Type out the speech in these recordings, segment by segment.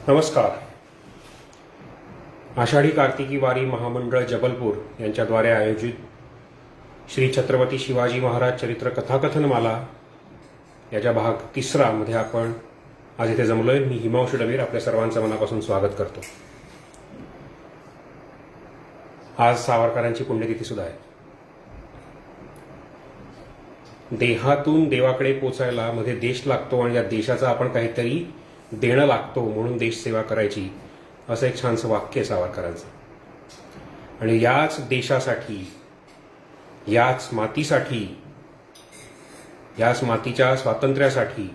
नमस्कार. आषाढी कार्तिकी वारी महामंडळ जबलपूर यांच्याद्वारे आयोजित श्री छत्रपती शिवाजी महाराज चरित्र कथाकथन माला याच्या भाग 3 मध्ये आपण आज इथे जमलोय. मी हिमांशु डबीर आपल्या सर्वांचं मनापासून स्वागत करतो. आज सावरकरांची पुण्यतिथी सुद्धा आहे. देहातून देवाकडे पोचायला मध्ये देश लागतो आणि या देशाचा आपण काहीतरी देणं लागतो, म्हणून देश सेवा करायची, असं एक छानसं वाक्य आहे सावरकरांचं. आणि याच देशासाठी, याच मातीसाठी, याच मातीच्या स्वातंत्र्यासाठी,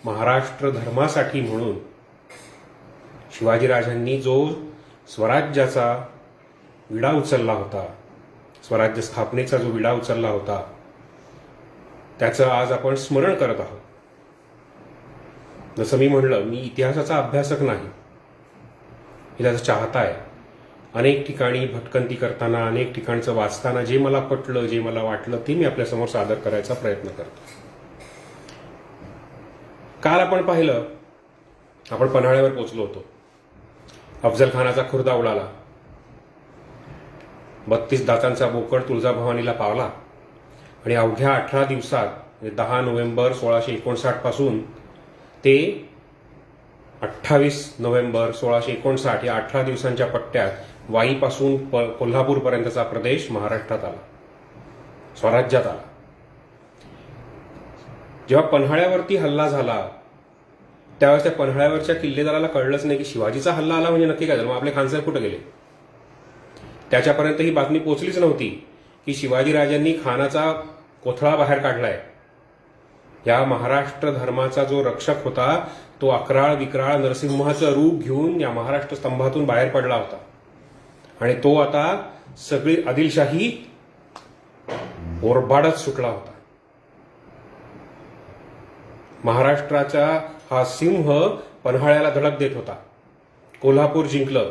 महाराष्ट्र धर्मासाठी म्हणून शिवाजीराजांनी जो स्वराज्याचा विडा उचलला होता, स्वराज्य स्थापनेचा जो विडा उचलला होता, त्याचं आज आपण स्मरण करत आहोत. जसं मी म्हणलं, मी इतिहासाचा अभ्यासक नाही, इतिहासाचा चाहता आहे. अनेक ठिकाणी भटकंती करताना, अनेक ठिकाणचं वाचताना जे मला पटलं, जे मला वाटलं, ते मी आपल्यासमोर सादर करायचा प्रयत्न करतो. काल आपण पाहिलं, आपण पन्हाळ्यावर पोहोचलो होतो. अफजल खानाचा खुर्दा उडाला. 32 दातांचा बोकड तुळजाभवानीला पावला आणि अवघ्या 18 दिवसात, म्हणजे 10 नोव्हेंबर 1659 पासून ते 28 नोव्हेंबर 1659 या 18 दिवसांच्या पट्ट्यात वाईपासून कोल्हापूरपर्यंतचा प्रदेश महाराष्ट्रात आला, स्वराज्यात आला. जेव्हा पन्हाळ्यावरती हल्ला झाला त्यावेळेस त्या पन्हाळ्यावरच्या किल्लेदाराला कळलंच नाही की शिवाजीचा हल्ला आला म्हणजे नक्की काय झालं. मग आपले खानसाहेब कुठे गेले? त्याच्यापर्यंत ही बातमी पोहोचलीच नव्हती की शिवाजीराजांनी खानाचा कोथळा बाहेर काढलाय. या महाराष्ट्र धर्माचा जो रक्षक होता तो अकराळ विक्राळ नरसिंहाचं रूप घेऊन या महाराष्ट्र स्तंभातून बाहेर पडला होता आणि तो आता सगळी आदिलशाही ओरबाडत सुटला होता. महाराष्ट्राचा हा सिंह पन्हाळ्याला धडक देत होता. कोल्हापूर जिंकलं,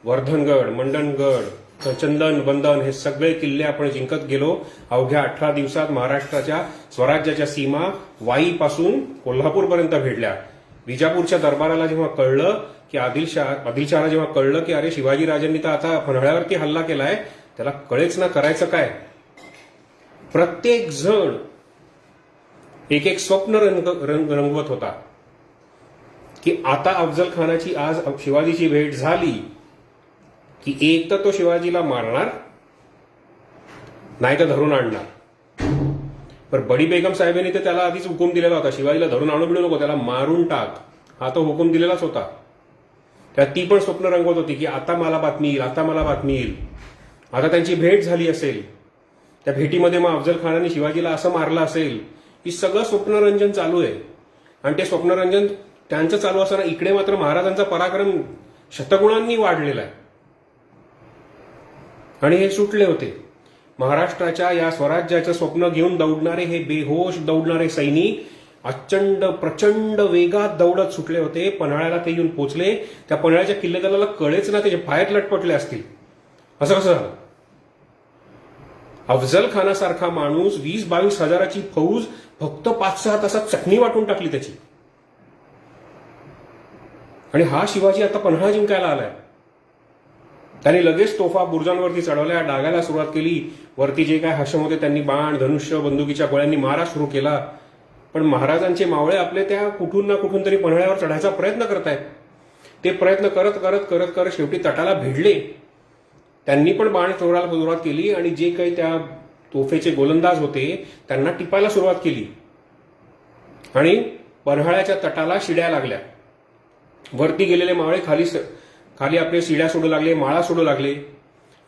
वर्धनगड, मंडणगड, चंदन बंदन हे सगळे किल्ले आपण जिंकत गेलो. अवघ्या 18 दिवसात महाराष्ट्राच्या स्वराज्याच्या सीमा वाईपासून कोल्हापूरपर्यंत भेटल्या. विजापूरच्या दरबाराला जेव्हा कळलं की आदिलशहाला जेव्हा कळलं की अरे शिवाजीराजांनी तर आता पन्हाळ्यावरती हल्ला केलाय, त्याला कळेच ना करायचं काय. प्रत्येक जण एक एक स्वप्न रंगवत होता की आता अफजल खानाची आज शिवाजीची भेट झाली की एक तर तो शिवाजीला मारणार, नाही तर धरून आणणार. पण बडी बेगम साहेबांनी तर त्याला आधीच हुकूम दिलेला होता, शिवाजीला धरून आणू बिडू नको, त्याला मारून टाक, हा तो हुकूम दिलेलाच होता. त्यात ती पण स्वप्न रंगवत होती की आता मला बातमी येईल, आता मला बातमी येईल. आता त्यांची भेट झाली असेल, त्या भेटीमध्ये मग अफजल खानाने शिवाजीला असं मारलं असेल, की सगळं स्वप्नरंजन चालू आहे. आणि ते स्वप्नरंजन त्यांचं चालू असताना इकडे मात्र महाराजांचा पराक्रम शतगुणांनी वाढलेला आहे आणि हे सुटले होते. महाराष्ट्राच्या या स्वराज्याचं स्वप्न घेऊन दौडणारे हे बेहोश दौडणारे सैनिक प्रचंड वेगात दौडत सुटले होते. पन्हाळ्याला ते येऊन पोचले. त्या पन्हाळ्याच्या किल्लेदाराला कळेच ना, त्याचे पाय लटपटले असतील. असं कसं झालं? अफजल खानासारखा माणूस 20-22 हजाराची फौज फक्त 5-6 तासात चटणी वाटून टाकली त्याची. आणि हा शिवाजी आता पन्हाळा जिंकायला आलाय. त्यांनी लगेच तोफा बुर्जांवरती चढवल्या, डागायला सुरुवात केली. वरती जे काय हशम होते त्यांनी बाण, धनुष्य, बंदुकीच्या गोळ्यांनी मारा सुरू केला. पण महाराजांचे मावळे आपले त्या कुठून ना कुठून तरी पन्हाळ्यावर चढायचा प्रयत्न करतायत. ते प्रयत्न करत करत करत करत शेवटी तटाला भिडले. त्यांनी पण बाण चोरायला सुरुवात केली आणि जे काही त्या तोफेचे गोलंदाज होते त्यांना टिपायला सुरुवात केली आणि पन्हाळ्याच्या तटाला शिड्या लागल्या. वरती गेलेले मावळे खाली आपले शिड्या सोडू लागले, माळा सोडू लागले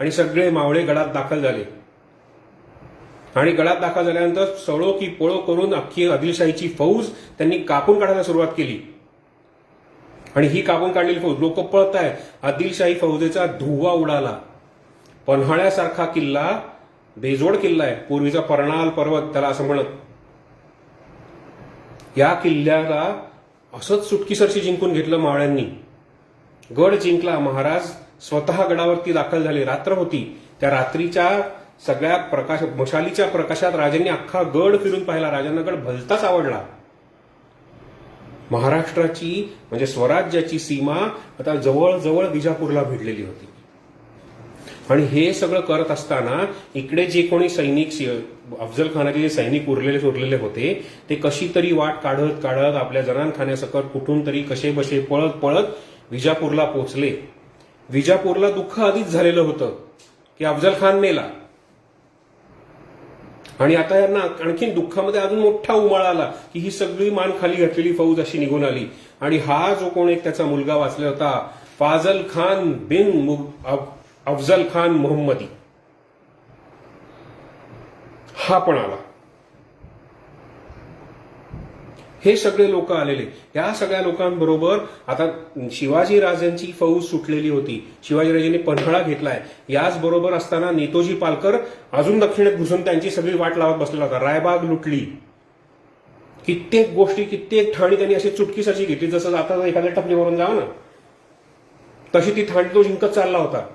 आणि सगळे मावळे गडात दाखल झाले. आणि गडात दाखल झाल्यानंतर सळो की पळो करून अख्खी आदिलशाहीची फौज त्यांनी कापून काढायला सुरुवात केली. आणि ही कापून काढलेली फौज, लोक पळत आहे, आदिलशाही फौजेचा धुव्वा उडाला. पन्हाळ्यासारखा किल्ला बेजोड किल्ला आहे, पूर्वीचा पर्णाल पर्वत त्याला असं म्हणत. या किल्ल्याला असंच सुटकीसरशी जिंकून घेतलं मावळ्यांनी. गड जिंकला. महाराज स्वतः गडावरती दाखल झाले. रात्र होती. त्या रात्रीच्या सगळ्या मशालीच्या प्रकाशात राजांनी अख्खा गड फिरून पाहिला. राजांना गड भलताच आवडला. महाराष्ट्राची म्हणजे स्वराज्याची सीमा आता जवळजवळ विजापूरला भिडलेली होती. आणि हे सगळं करत असताना इकडे जे कोणी सैनिक अफजल खानाचे जे सैनिक उरलेले होते ते कशी तरी वाट काढत काढत आपल्या जनानखान्यासकट कुठून तरी कसे बसे पळत पळत विजापूरला पोहोचले. विजापूरला दुःख आधीच झालेलं होतं की अफजल खान मेला आणि आता यांना आणखीन दुःखामध्ये अजून मोठा उमाळा आला की ही सगळी मान खाली घातलेली फौज अशी निघून आली. आणि हा जो कोण एक त्याचा मुलगा वाचला होता फाजल खान बिन अफजल खान मोहम्मदी, हा पण आला. हे सगळे लोक आलेले. या सगळ्या लोकांबरोबर आता शिवाजीराजांची फौज सुटलेली होती. शिवाजीराजांनी पन्हाळा घेतलाय. याचबरोबर असताना नेतोजी पालकर अजून दक्षिणेत घुसून त्यांची सगळी वाट लावत बसलेला होता. रायबाग लुटली. कित्येक गोष्टी कित्येक ठाणी त्यांनी अशी चुटकीसाची घेतली. जसं आता एखाद्या टपलीवरून जावं ना तशी ती ठाणी तो जिंकत चालला होता.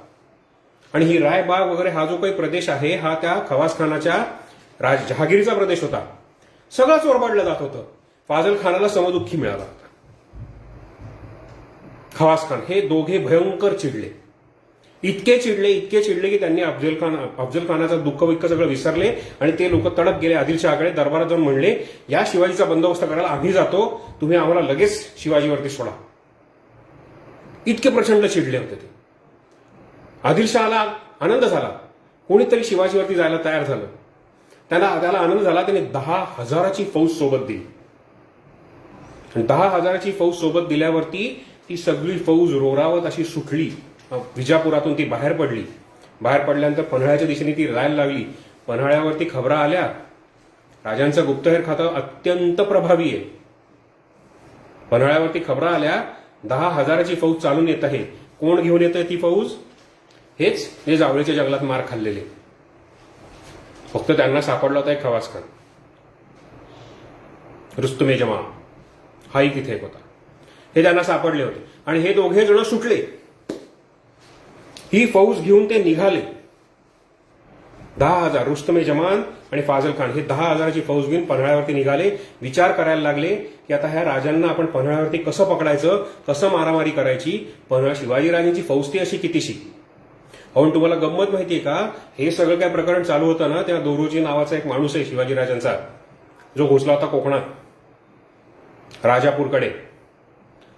आणि ही रायबाग वगैरे हा जो काही प्रदेश आहे हा त्या खवासखानाच्या जहागिरीचा प्रदेश होता. सगळं चोरबाडलं जात होतं. फाजल खानाला समदुःखी मिळाला होता. खवास खान हे दोघे भयंकर चिडले. इतके चिडले की त्यांनी अफजल खानाचं दुःख विक्क सगळं विसरले आणि ते लोक तडक गेले आदिलशहाकडे. दरबारात जाऊन म्हणले या शिवाजीचा बंदोबस्त करायला आम्ही जातो, तुम्ही आम्हाला लगेच शिवाजीवरती सोडा. इतके प्रचंड चिडले होते ते. आदिलशहाला आनंद झाला. कोणीतरी शिवाजीवरती जायला तयार झालं. त्याला आनंद झाला. त्याने 10,000ची फौज सोबत दिली. 10,000ची फौज सोबत दिल्यावरती ती सगळी फौज रोरावत अशी सुटली. विजापुरातून ती बाहेर पडली. बाहेर पडल्यानंतर पन्हाळ्याच्या दिशेने ती राहायला लागली. पन्हाळ्यावरती खबरा आल्या. राजांचं गुप्तहेर खातं अत्यंत प्रभावी आहे. पन्हाळ्यावरती खबरा आल्या 10,000ची फौज चालून येत आहे. कोण घेऊन येतंय ती फौज? हेच जे जावळीच्या जंगलात मार खाल्लेले. फक्त त्यांना सापडला होता एक खवास खान, रुस्तुम जमा, हाही तिथे एक होता. हे त्यांना सापडले होते आणि हे दोघे जण सुटले. ही फौज घेऊन ते निघाले. 10,000 रुस्तम जमान आणि फाजल खान हे 10,000ची फौज घेऊन पन्हाळ्यावरती निघाले. विचार करायला लागले की आता ह्या राजांना आपण पन्हाळ्यावरती कसं पकडायचं, कसं मारामारी करायची. शिवाजीराजांची फौज ती अशी कितीशी. म्हणून तुम्हाला गंमत माहितीये का, हे सगळं काय प्रकरण चालू होतं ना तेव्हा दोरोजी नावाचा एक माणूस आहे शिवाजीराजांचा, जो घुसला होता कोकणात राजापूरकडे.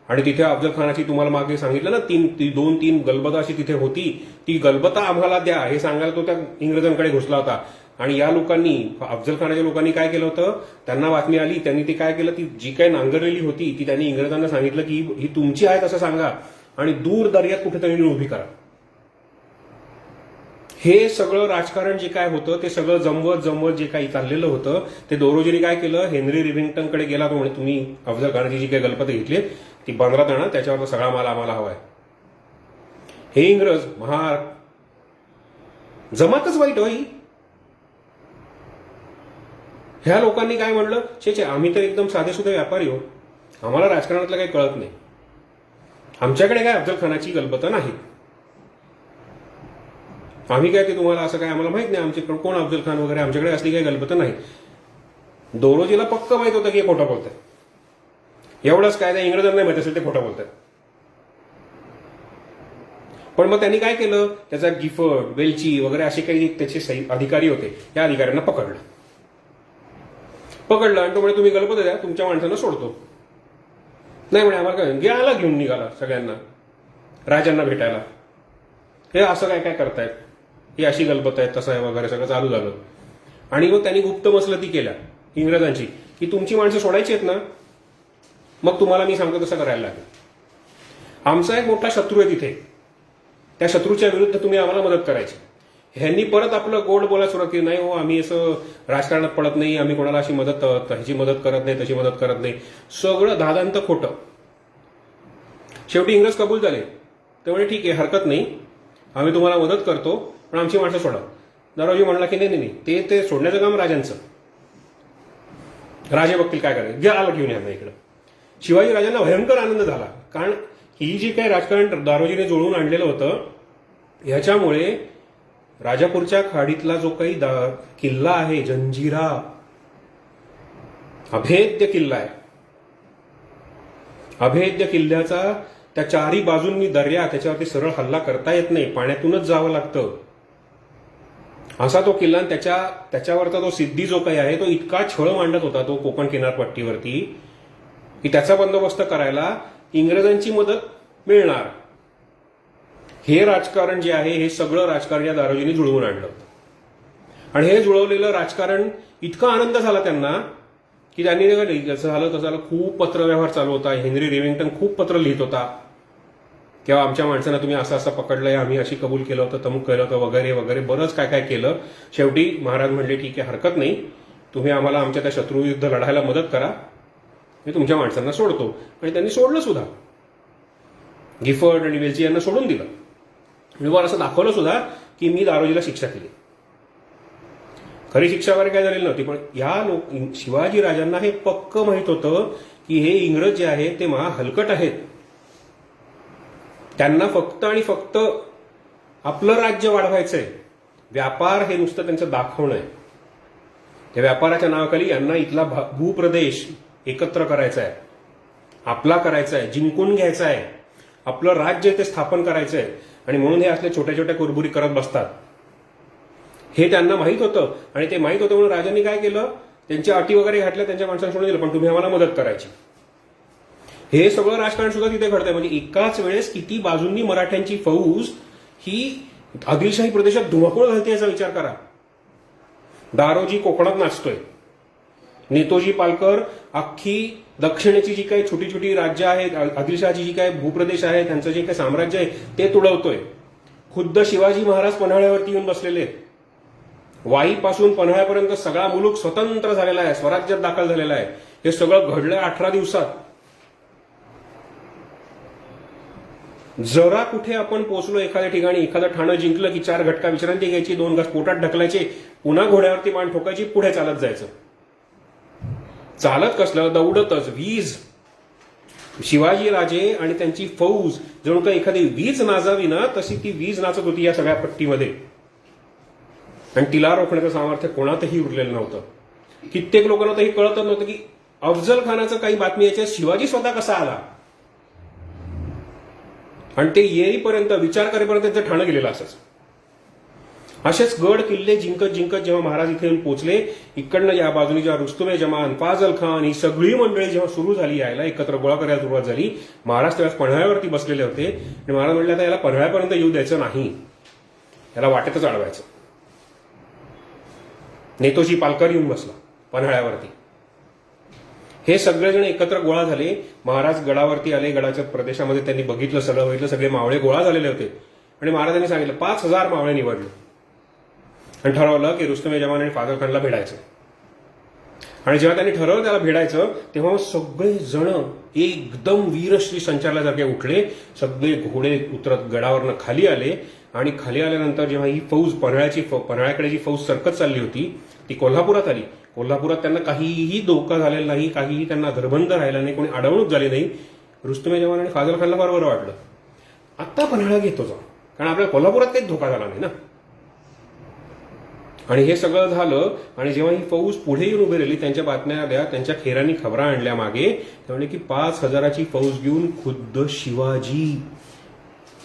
आणि तिथे अफजल खानाची तुम्हाला मागे सांगितलं ना 2-3 गलबता अशी तिथे होती. ती गलबता आम्हाला द्या हे सांगायला तो त्या इंग्रजांकडे घुसला होता. आणि या लोकांनी अफजल खानाच्या लोकांनी काय केलं होतं, त्यांना बातमी आली. त्यांनी ते काय केलं, ती जी काही नांगरलेली होती ती त्यांनी इंग्रजांना सांगितलं की ही तुमची आहे असं सांगा आणि दूर दर्यात कुठेतरी उभी करा. हे सगळं राजकारण जे काय होतं ते सगळं जमवत जे काही चाललेलं होतं ते दोरोजीने काय केलं, हेनरी रिव्हिंग्टनकडे गेला. तो म्हणे तुम्ही अफजल खानाची जी काही गलपते घेतली ती 15 आणा, त्याच्यावर सगळा माल आम्हाला हवाय. हे इंग्रज जमातच वाईट होई. ह्या लोकांनी काय म्हणलं, छे आम्ही तर एकदम साधेसुधे व्यापारी हो, आम्हाला राजकारणातलं काही कळत नाही, आमच्याकडे काय अफजल खानाची गलबतं नाही, आम्ही काय ते तुम्हाला असं काय आम्हाला माहित नाही, आमच्याकडे कोण अफजल खान वगैरे, आमच्याकडे असली काही गलबतं नाही. दोरोजीला पक्क माहित होतं की हे खोटं बोलतात. एवढंच काय त्या इंग्रजांना नाही माहित असेल ते खोटं बोलतात. पण मग त्यांनी काय केलं, त्याचा गिफर्ड, वेलची वगैरे असे काही त्याचे अधिकारी होते, त्या अधिकाऱ्यांना पकडलं आणि तो म्हणे तुम्ही गलबत द्या, तुमच्या माणसांना सोडतो. नाही म्हणे आम्हाला काय, गेला घेऊन निघाला सगळ्यांना राजांना भेटायला. हे असं काय काय करतायत, ही अशी गलबत आहे, तसं आहे वगैरे सगळं चालू झालं. आणि मग त्यांनी गुप्त मसलती केल्या इंग्रजांची की तुमची माणसं सोडायची आहेत ना, मग तुम्हाला मी सांगतो तसं करायला लागेल. आमचा एक मोठा शत्रू आहे तिथे, त्या शत्रूच्या विरुद्ध तुम्ही आम्हाला मदत करायची. ह्यांनी परत आपलं गोड बोलायला सुरुवात केली, नाही हो आम्ही असं राजकारणात पडत नाही, आम्ही कोणाला अशी ह्याची मदत करत नाही, तशी मदत करत नाही. सगळं दादांत खोटं. शेवटी इंग्रज कबूल झाले. त्यामुळे ठीक आहे, हरकत नाही, आम्ही तुम्हाला मदत करतो, पण आमची माणसं सोडा. दारोजी म्हणला की नाही, ते सोडण्याचं काम राजांचं, राजे बघतील काय करायचं, घ्या आलं घेऊन यांना इकडं. शिवाजी राजांना भयंकर आनंद झाला, कारण ही जी काही राजकारण दारोजीने जुळवून आणलेलं होतं ह्याच्यामुळे राजापूरच्या खाडीतला जो काही किल्ला आहे जंजिरा, अभेद्य किल्ला आहे, अभेद्य किल्ल्याचा त्या चारी बाजूंनी दर्या, त्याच्यावरती सरळ हल्ला करता येत नाही, पाण्यातूनच जावं लागतं. असा तो किल्ला, त्याच्यावरचा तो सिद्धी जो काही आहे तो इतका छळ मांडत होता तो कोकण किनारपट्टीवरती, की त्याचा बंदोबस्त करायला इंग्रजांची मदत मिळणार. हे राजकारण जे आहे, हे सगळं राजकारण या दारोजींनी जुळवून आणलं. आणि हे जुळवलेलं राजकारण इतका आनंद झाला त्यांना की त्यांनी जसं झालं तसं झालं, खूप पत्रव्यवहार चालू होता. हेनरी रेव्हिंग्टन खूप पत्र लिहित होता, किंवा आमच्या माणसांना तुम्ही असं असं पकडलंय, आम्ही अशी कबूल केलं होतं, तमुक केलं होतं, वगैरे वगैरे बरंच काय काय केलं. शेवटी महाराज म्हणले ठीक आहे, हरकत नाही, तुम्ही आम्हाला आमच्या त्या शत्रुविरुद्ध लढायला मदत करा, मी तुमच्या माणसांना सोडतो. आणि त्यांनी सोडलं सुद्धा. गिफर्ड आणि वेल्ची यांना सोडून दिलं. मी वर असं दाखवलं सुद्धा की मी दारोजीला शिक्षा केली. खरी शिक्षा वगैरे काय झालेली नव्हती, पण या शिवाजी राजांना हे पक्क माहित होतं की हे इंग्रज जे आहेत ते महा हलकट आहेत. त्यांना फक्त आणि फक्त आपलं राज्य वाढवायचंय. व्यापार हे नुसतं त्यांचं दाखवणं आहे. त्या व्यापाराच्या नावाखाली यांना इथला भूप्रदेश एकत्र करायचा आहे, आपला करायचा आहे, जिंकून घ्यायचा आहे, आपलं राज्य ते स्थापन करायचं आहे. आणि म्हणून हे असले छोट्या छोट्या कुरबुरी करत बसतात. हे त्यांना माहित होतं. आणि ते माहित होतं म्हणून राजांनी काय केलं, त्यांच्या अटी वगैरे घातल्या, त्यांच्या माणसांना सोडून दिलं, पण तुम्ही आम्हाला मदत करायची. हे सगळं राजकारण सुद्धा तिथे घडतंय. म्हणजे एकाच वेळेस किती बाजूंनी मराठ्यांची फौज ही आदिलशाही प्रदेशात धुमाकूळ घालते याचा विचार करा. दारोजी कोकणात नाचतोय, नेतोजी पालकर अख्खी दक्षिणेची जी काही छोटी छोटी राज्य आहेत, आदिलशहाची जी काही भूप्रदेश आहे, त्यांचं जे काही साम्राज्य आहे ते तुडवतोय. खुद्द शिवाजी महाराज पन्हाळ्यावरती येऊन बसलेले आहेत. वाईपासून पन्हाळ्यापर्यंत सगळा मुलूक स्वतंत्र झालेला आहे, स्वराज्यात दाखल झालेला आहे. हे सगळं घडलंय 18 दिवसात. जरा कुठे आपण पोहोचलो एखाद्या ठिकाणी, एखादं ठाणं जिंकलं की 4 घटका विश्रांती घ्यायची, 2 घास पोटात ढकलायचे, पुन्हा घोड्यावरती मान ठोकायची, पुढे चालत जायचं. चालत कसलं, दौडतच. वीज, शिवाजी राजे आणि त्यांची फौज जणू काही एखादी वीज नाचावी ना तशी ती वीज नाचत होती या सगळ्या पट्टीमध्ये. आणि तिला रोखण्याचं सामर्थ्य कोणातही उरलेलं नव्हतं. कित्येक लोकांना तर हे कळतच नव्हतं की अफजल खानाचं काही बातमी याच्या शिवाजी स्वतः कसा आला. आणि ते येईपर्यंत, विचार करेपर्यंत त्यांचं ठाणं गेलेलं असंच. असेच गड किल्ले जिंकत जिंकत जेव्हा महाराज इथे येऊन पोहोचले, इकडनं या बाजूने जेव्हा रुस्तुमे जमान, फाजल खान ही सगळी मंडळी जेव्हा सुरू झाली यायला, एकत्र गोळा करायला सुरुवात झाली, महाराज तेव्हा पन्हाळ्यावरती बसलेले होते. आणि महाराज म्हटले आता याला पन्हाळ्यापर्यंत येऊ द्यायचं नाही, याला वाटेतच अडवायचं. नेतोजी पालकर येऊन बसला पन्हाळ्यावरती. हे सगळेजण एकत्र गोळा झाले. महाराज गडावरती आले. गडाच्या प्रदेशामध्ये त्यांनी बघितलं, सगळं बघितलं, सगळे मावळे गोळा झालेले होते. आणि महाराजांनी सांगितलं 5000 मावळे निवडले आणि ठरवलं की रुस्तमे जमान आणि फाजल खानला भेटायचं. आणि जेव्हा त्यांनी ठरवलं त्याला भेटायचं, तेव्हा सगळे जण एकदम वीरश्री संचारल्यासारखे उठले. सगळे घोडे उतरत गडावरनं खाली आले. आणि खाली आल्यानंतर जेव्हा ही फौज पन्हाळ्याकडे जी फौज सरकत चालली होती ती कोल्हापुरात आली. कोल्हापुरात त्यांना काहीही धोका झालेला नाही, काहीही त्यांना धरबंद राहिला नाही, कोणी अडवणूक झाली नाही. रुस्तमे जमान आणि फाजल खानला फार बरं वाटलं, आत्ता पन्हाळा घेतो जाऊ, कारण आपल्या कोल्हापुरात काही धोका झाला नाही ना. आणि हे सगळं झालं. आणि जेव्हा ही फौज पुढे येऊन उभी राहिली, त्यांच्या बातम्या आल्या, त्यांच्या खेरांनी खबरा आणल्या मागे, त्यामुळे की 5000ची फौज घेऊन खुद्द शिवाजी,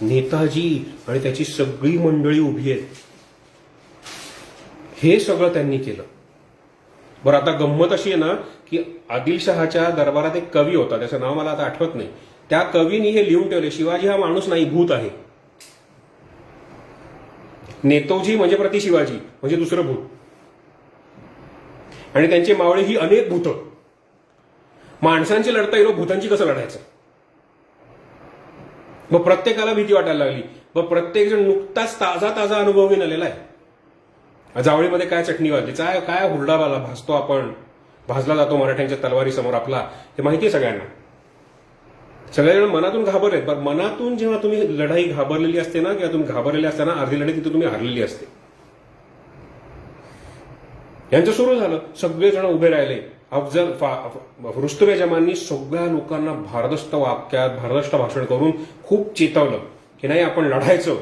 नेताजी आणि त्याची सगळी मंडळी उभी आहेत. हे सगळं त्यांनी केलं. बरं, आता गंमत अशी आहे ना की आदिलशहाच्या दरबारात एक कवी होता, त्याचं नाव मला आता आठवत नाही. त्या कवीने हे लिहून ठेवले, शिवाजी हा माणूस नाही, भूत आहे. नेतोजी म्हणजे प्रति शिवाजी म्हणजे दुसरं भूत. आणि त्यांचे मावळे ही अनेक भूत. माणसांची लढता येईल, भूतांची कसं लढायचं. मग प्रत्येकाला भीती वाटायला लागली. मग प्रत्येक जण नुकताच ताजा अनुभव घेऊन आलेला आहे. जावळीमध्ये काय चटणी वाजली, काय हुरडाबाला भासतो आपण, भाजला जातो मराठ्यांच्या तलवारी समोर आपला, हे माहिती आहे सगळ्यांना. सगळेजण मनातून घाबरले. पण मनातून जेव्हा तुम्ही लढाई घाबरलेली असते ना, किंवा तुम्ही घाबरलेले असताना अर्धी लढाई तिथे तुम्ही हरलेली असते. यांचं सुरू झालं. सगळेजण उभे राहिले. रुस्तमे जमाननी सगळ्या लोकांना भारदस्त वाक्यात, भारदस्त भाषण करून खूप चेतवलं की नाही, आपण लढायचं.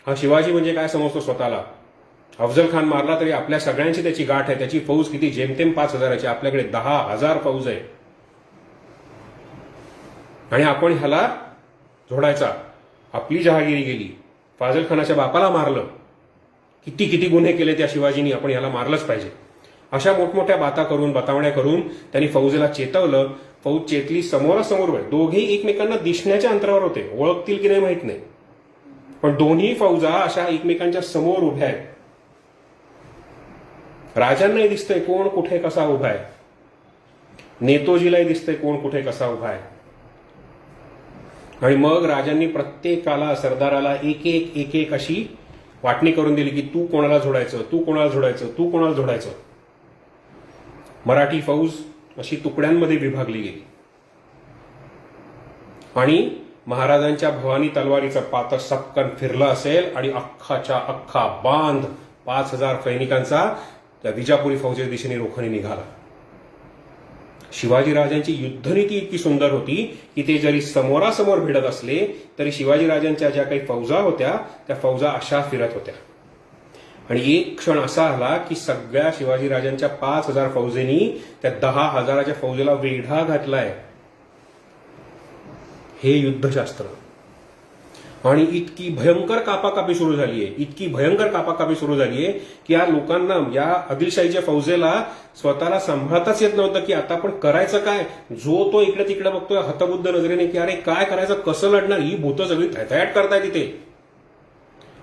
हा शिवाजी म्हणजे काय समजतो स्वतःला. अफजल खान मारला तरी आपल्या सगळ्यांची त्याची गाठ आहे. त्याची फौज किती, जेमतेम 5000ची, आपल्याकडे 10,000 फौज आहे. आणि आपण ह्याला झोडायचा. आपली जहागिरी गेली, फाजल खानाच्या बापाला मारलं, किती किती गुन्हे केले त्या शिवाजींनी, आपण याला मारलंच पाहिजे. अशा मोठमोठ्या बतावण्या करून त्यांनी फौजेला चेतवलं. फौज चेतली, समोरासमोर वेळ, दोघेही एकमेकांना दिसण्याच्या अंतरावर होते, ओळखतील की नाही माहित नाही, पण दोन्ही फौजा अशा एकमेकांच्या समोर उभ्या आहेत. राजांनाही दिसतंय कोण कुठे कसा उभा आहे, नेतोजीलाही दिसतंय कोण कुठे कसा उभा आहे. आणि मग राजांनी प्रत्येकाला, सरदाराला एक एक अशी वाटणी करून दिली की तू कोणाला झोडायचं, तू कोणाला झोडायचं, तू कोणाला झोडायचं. मराठी फौज अशी तुकड्यांमध्ये विभागली गेली आणि महाराजांच्या भवानी तलवारीचं पात सक्कन फिरलं असेल आणि अख्खाच्या अख्खा बांध 5,000 सैनिकांचा त्या विजापुरी फौजेच्या दिशेने रोखणी निघाला. शिवाजीराजांची युद्धनीती इतकी सुंदर होती की ते जरी समोरासमोर भिडत असले तरी शिवाजीराजांच्या ज्या काही फौजा होत्या त्या फौजा अशा फिरत होत्या. आणि एक क्षण असा आला की सगळ्या शिवाजीराजांच्या 5,000 फौजेनी त्या 10,000च्या फौजेला वेढा घातलाय. हे युद्धशास्त्र. आणि इतकी भयंकर कापाकापी सुरू झालीये, इतकी भयंकर कापाकापी सुरू झालीये की या लोकांना, या आदिलशाहीच्या फौजेला स्वतःला सांभाळताच येत नव्हतं की आता आपण करायचं काय. जो तो इकडे तिकडे बघतोय हतबुद्ध नजरेने की अरे काय करायचं, कसं लढणार, ही भूतं सगळी थैथयाट करताय तिथे,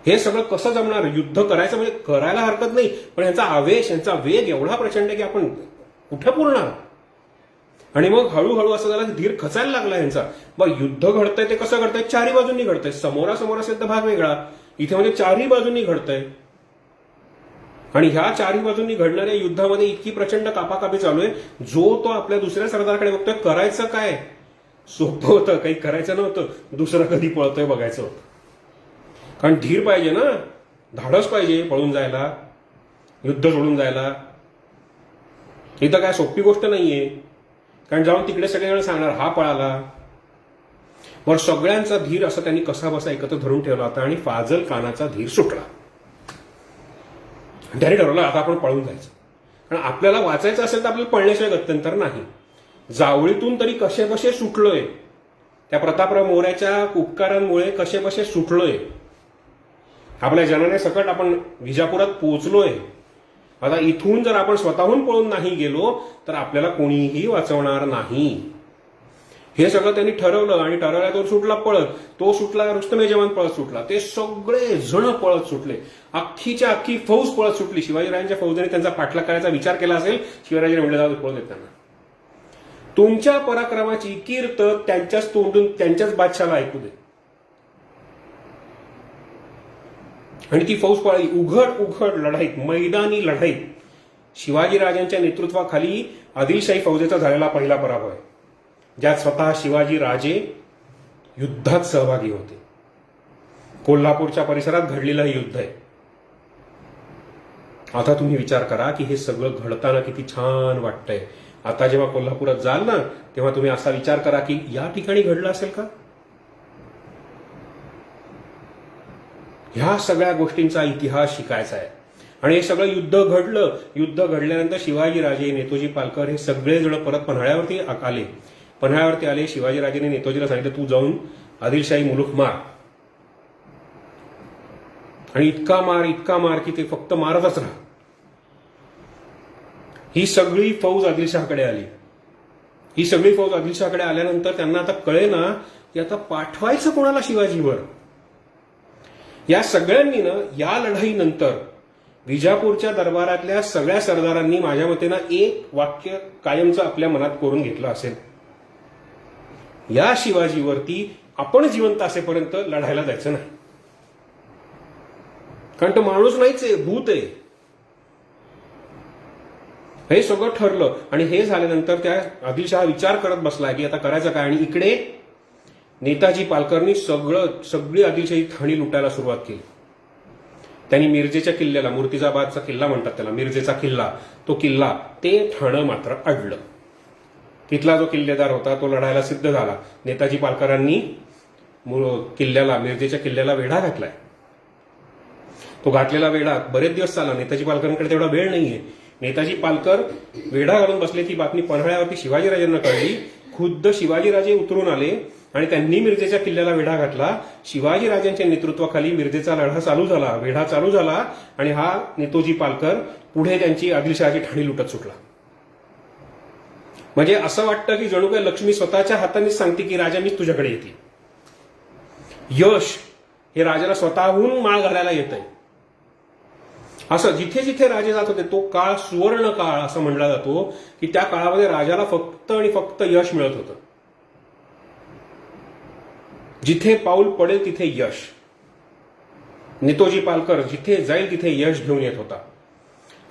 हे सगळं कसं जमणार. युद्ध करायचं म्हणजे करायला हरकत नाही, पण यांचा आवेश, यांचा वेग एवढा प्रचंड की आपण कुठं पुरणार. आणि मग हळूहळू असं झालं की धीर खचायला लागला यांचा. मग युद्ध घडतंय ते कसं घडतंय, चारही बाजूंनी घडतंय. समोरासमोर असेल तर भाग वेगळा, इथे म्हणजे चारही बाजूंनी घडतंय. आणि ह्या चारही बाजूंनी घडणाऱ्या युद्धामध्ये इतकी प्रचंड कापाकापी चालू आहे, जो तो आपल्या दुसऱ्या सरदाराकडे बघतोय करायचं काय. सोपं होतं, काही करायचं नव्हतं, दुसरं कधी पळतोय बघायचं होतं. कारण धीर पाहिजे ना, धाडस पाहिजे पळून जायला, युद्ध सोडून जायला. ही तर काय सोपी गोष्ट नाहीये. कारण जाऊन तिकडे सगळेजण सांगणार हा पळाला. वर सगळ्यांचा धीर असं त्यांनी कसा बसा एकत्र धरून ठेवला होता आणि फाजल खानाचा धीर सुटला. त्याने ठरवलं आता आपण पळून जायचं. कारण आपल्याला वाचायचं असेल तर आपल्याला पळण्याशिवाय गत्यंतर नाही. जावळीतून तरी कसे कसे सुटलोय, त्या प्रतापराव मोऱ्याच्या उपकारांमुळे कसे कसे सुटलोय, आपल्या जनाने सकट आपण विजापुरात पोहोचलोय. आता इथून जर आपण स्वतःहून पळून नाही गेलो तर आपल्याला कोणीही वाचवणार नाही. हे सगळं त्यांनी ठरवलं आणि ठरवल्या तो सुटला पळत. तो सुटला, रुस्तमे जवान पळत सुटला, ते सगळे जण पळत सुटले. अख्खीच्या अख्खी फौज पळत सुटली. शिवाजीराजांच्या फौजेने त्यांचा पाठलाग करायचा विचार केला असेल. शिवाजीराजांनी म्हटलं जाऊ पळत येताना तुमच्या पराक्रमाची कीर्त त्यांच्याच तोंडून त्यांच्याच बादशाला ऐकू दे. आणि ती फौज पळाली उघड उघड लढाईत, मैदानी लढाईत. शिवाजीराजांच्या नेतृत्वाखाली आदिलशाही फौजेचा झालेला पहिला पराभव आहे, ज्यात स्वतः शिवाजी राजे युद्धात सहभागी होते. कोल्हापूरच्या परिसरात घडलेलं हे युद्ध आहे. आता तुम्ही विचार करा की हे सगळं घडताना किती छान वाटतंय. आता जेव्हा कोल्हापुरात जाल ना तेव्हा तुम्ही असा विचार करा की या ठिकाणी घडलं असेल का. ह्या सगळ्या गोष्टींचा इतिहास शिकायचा आहे. आणि हे सगळं युद्ध घडलं. युद्ध घडल्यानंतर शिवाजीराजे, नेतोजी पालकर हे सगळेजण परत पन्हाळ्यावरती आले. पन्हाळ्यावरती आले. शिवाजीराजेने नेतोजीला सांगितलं तू जाऊन आदिलशाही मुलूक मार. आणि इतका मार की ते फक्त मारतच राहा. ही सगळी फौज आदिलशहाकडे आली. ही सगळी फौज आदिलशहाकडे आल्यानंतर त्यांना आता कळेना की आता पाठवायचं कोणाला शिवाजीवर. या सगळ्यांनी ना या लढाईनंतर विजापूरच्या दरबारातल्या सगळ्या सरदारांनी माझ्या मतेनं एक वाक्य कायमचं आपल्या मनात कोरून घेतलं असेल, या शिवाजीवरती आपण जिवंत असेपर्यंत लढायला जायचं नाही. कारण तो माणूस नाहीच आहे, भूत आहे. हे सगळं ठरलं. आणि हे झाल्यानंतर त्या आदिलशहा विचार करत बसला की आता करायचं काय. आणि इकडे नेताजी पालकरनी सगळी आदिलशाही ठाणी लुटायला सुरुवात केली. त्यांनी मिरजेच्या किल्ल्याला, मुर्तिजाबादचा किल्ला म्हणतात त्याला, मिरजेचा किल्ला, तो किल्ला ते ठाणं मात्र अडलं. तिथला जो किल्लेदार होता तो लढायला सिद्ध झाला. नेताजी पालकरांनी किल्ल्याला, मिरजेच्या किल्ल्याला वेढा घातलाय. तो घातलेला वेढा बरेच दिवस चालला. नेताजी पालकरांकडे तेवढा वेळ नाहीये. नेताजी पालकर वेढा घालून बसले. ती बातमी पन्हाळ्यावरती शिवाजीराजांना कळली. खुद्द शिवाजीराजे उतरून आले आणि त्यांनी मिरजेच्या किल्ल्याला वेढा घातला. शिवाजी राजांच्या नेतृत्वाखाली मिरजेचा लढा चालू झाला, वेढा चालू झाला आणि हा नेतोजी पालकर पुढे त्यांची आदिलशहाची ठाणी लुटत सुटला. म्हणजे असं वाटतं की जणू काय लक्ष्मी स्वतःच्या हातानेच सांगते की राजा मीच तुझ्याकडे येते. यश हे राजाला स्वतःहून माळ घालायला येत आहे. असं जिथे जिथे राजे जात होते तो काळ सुवर्ण काळ असं म्हणला जातो की त्या काळामध्ये राजाला फक्त आणि फक्त यश मिळत होतं. जिथे पाऊल पडेल तिथे यश. नेतोजी पालकर जिथे जाईल तिथे यश घेऊन येत होता.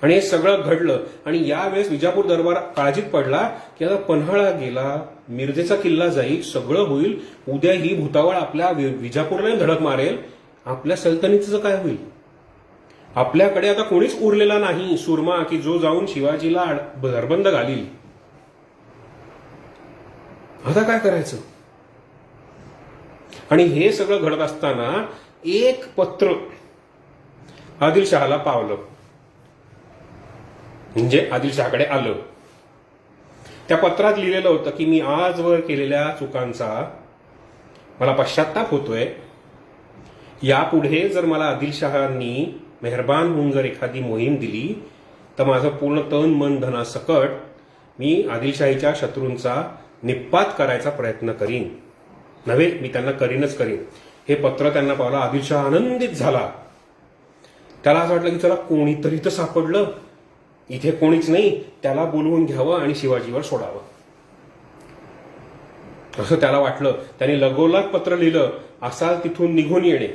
आणि हे सगळं घडलं आणि यावेळेस विजापूर दरबार काळजीत पडला की आता पन्हाळा गेला, मिरजेचा किल्ला जाईल, सगळं होईल, उद्या ही भूतावळ आपल्या विजापूरला धडक मारेल, आपल्या सल्तनतीचं काय होईल? आपल्याकडे आता कोणीच उरलेला नाही सुरमा की जो जाऊन शिवाजीला धरबंद घालील. आता काय करायचं? आणि हे सगळं घडत असताना एक पत्र आदिलशहाला पावलं, म्हणजे आदिलशहाकडे आलं. त्या पत्रात लिहिलेलं होतं की मी आजवर केलेल्या चुकांचा मला पश्चाताप होतोय. यापुढे जर मला आदिलशहांनी मेहरबान होऊन जर एखादी मोहीम दिली तर माझं पूर्ण तन मन धनासकट मी आदिलशाहीच्या शत्रूंचा निपात करायचा प्रयत्न करीन. नव्हे, मी त्यांना करीनच करीन. हे पत्र त्यांना पावलं. आदिलशहा आनंदित झाला. त्याला असं वाटलं की चला कोणीतरी तर सापडलं, इथे कोणीच नाही, त्याला बोलवून घ्यावं आणि शिवाजीवर सोडावं असं त्याला वाटलं. त्याने लगोलाग पत्र लिहिलं, असाल तिथून निघून येणे.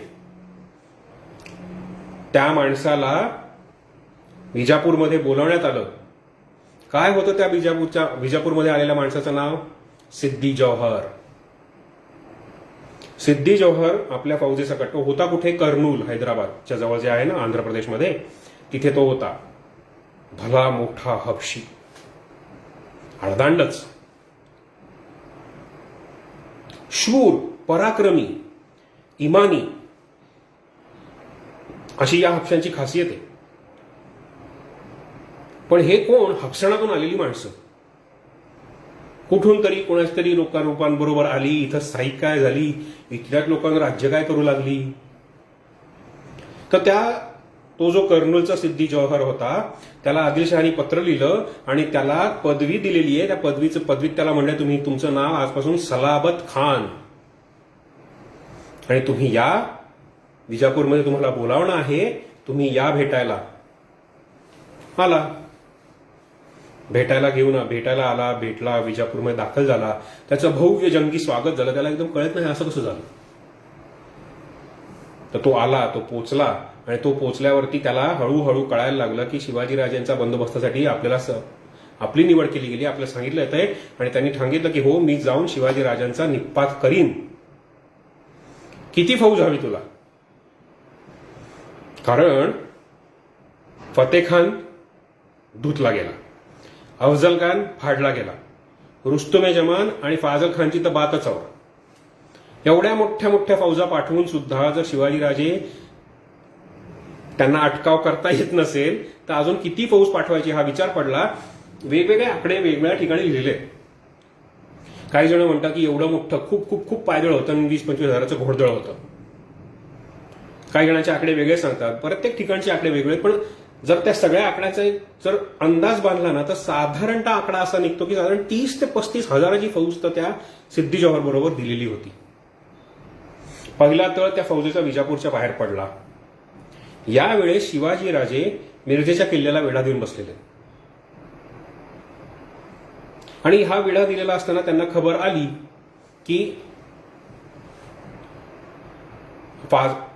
त्या माणसाला विजापूरमध्ये बोलवण्यात आलं. काय होतं त्या विजापूरमध्ये आलेल्या माणसाचं नाव? सिद्दी जौहर. सिद्दी जौहर आपल्या फौजेसकट होता. कुठे? कर्नूल, हैदराबादच्या जवळ जे आहे ना आंध्र प्रदेशमध्ये, तिथे तो होता. भला मोठा हबशी, अर्धांडच, शूर, पराक्रमी, इमानी अशी या हबशांची खासियत आहे. पण हे कोण? हबसणातून आलेली माणसं, कुठून तरी कोणाच तरी लोकांबरोबर आली, इथं स्थायिक काय झाली, इथल्याच लोकांना राज्य काय करू लागली. तर तो जो कर्नूलचा सिद्दी जौहर होता त्याला आदिलशहानी पत्र लिहिलं आणि त्याला पदवी दिलेली आहे. त्या पदवीत त्याला म्हणलं तुम्ही तुमचं नाव आजपासून सलाबत खान, आणि तुम्ही या विजापूरमध्ये तुम्हाला बोलावणं आहे, तुम्ही या भेटायला. आला, भेटायला आला, भेटला, विजापूरमध्ये दाखल झाला. त्याचं भव्य जंगी स्वागत झालं. त्याला एकदम कळत नाही असं कसं झालं. तर तो आला, तो पोचला आणि तो पोचल्यावरती त्याला हळूहळू कळायला लागलं की शिवाजीराजांच्या बंदोबस्तासाठी आपली निवड केली गेली, आपल्याला सांगितलं येतंय. आणि त्यांनी सांगितलं की हो, मी जाऊन शिवाजीराजांचा निपात करीन. किती फौज हवी तुला? कारण फतेखान धुतला गेला, अफजल खान फाडला गेला, रुस्तुमे जमान आणि फाजल खानची तर बातच आवर. एवढ्या मोठ्या मोठ्या फौजा पाठवून सुद्धा जर शिवाजीराजे त्यांना अटकाव करता येत नसेल तर अजून किती फौज पाठवायची हा विचार पडला. वेगवेगळे आकडे वेगवेगळ्या ठिकाणी लिहिले. काही जण म्हणतात की एवढं मोठं खूप खूप खूप पायदळ होतं आणि 20-25 हजाराचं घोडदळ होतं. काही जणांचे आकडे वेगळे सांगतात, प्रत्येक ठिकाणचे आकडे वेगळे. पण जर त्या सगळ्या आकड्याचा जर अंदाज बांधला ना तर साधारणतः आकडा असा निघतो की साधारण 30 ते 35 हजाराची फौज तर त्या सिद्दी जौहर बरोबर दिलेली होती. पहिला तळ त्या फौजेचा विजापूरच्या बाहेर पडला. यावेळेस शिवाजीराजे मिरजेच्या किल्ल्याला वेढा देऊन बसलेले आणि हा वेढा दिलेला असताना त्यांना खबर आली की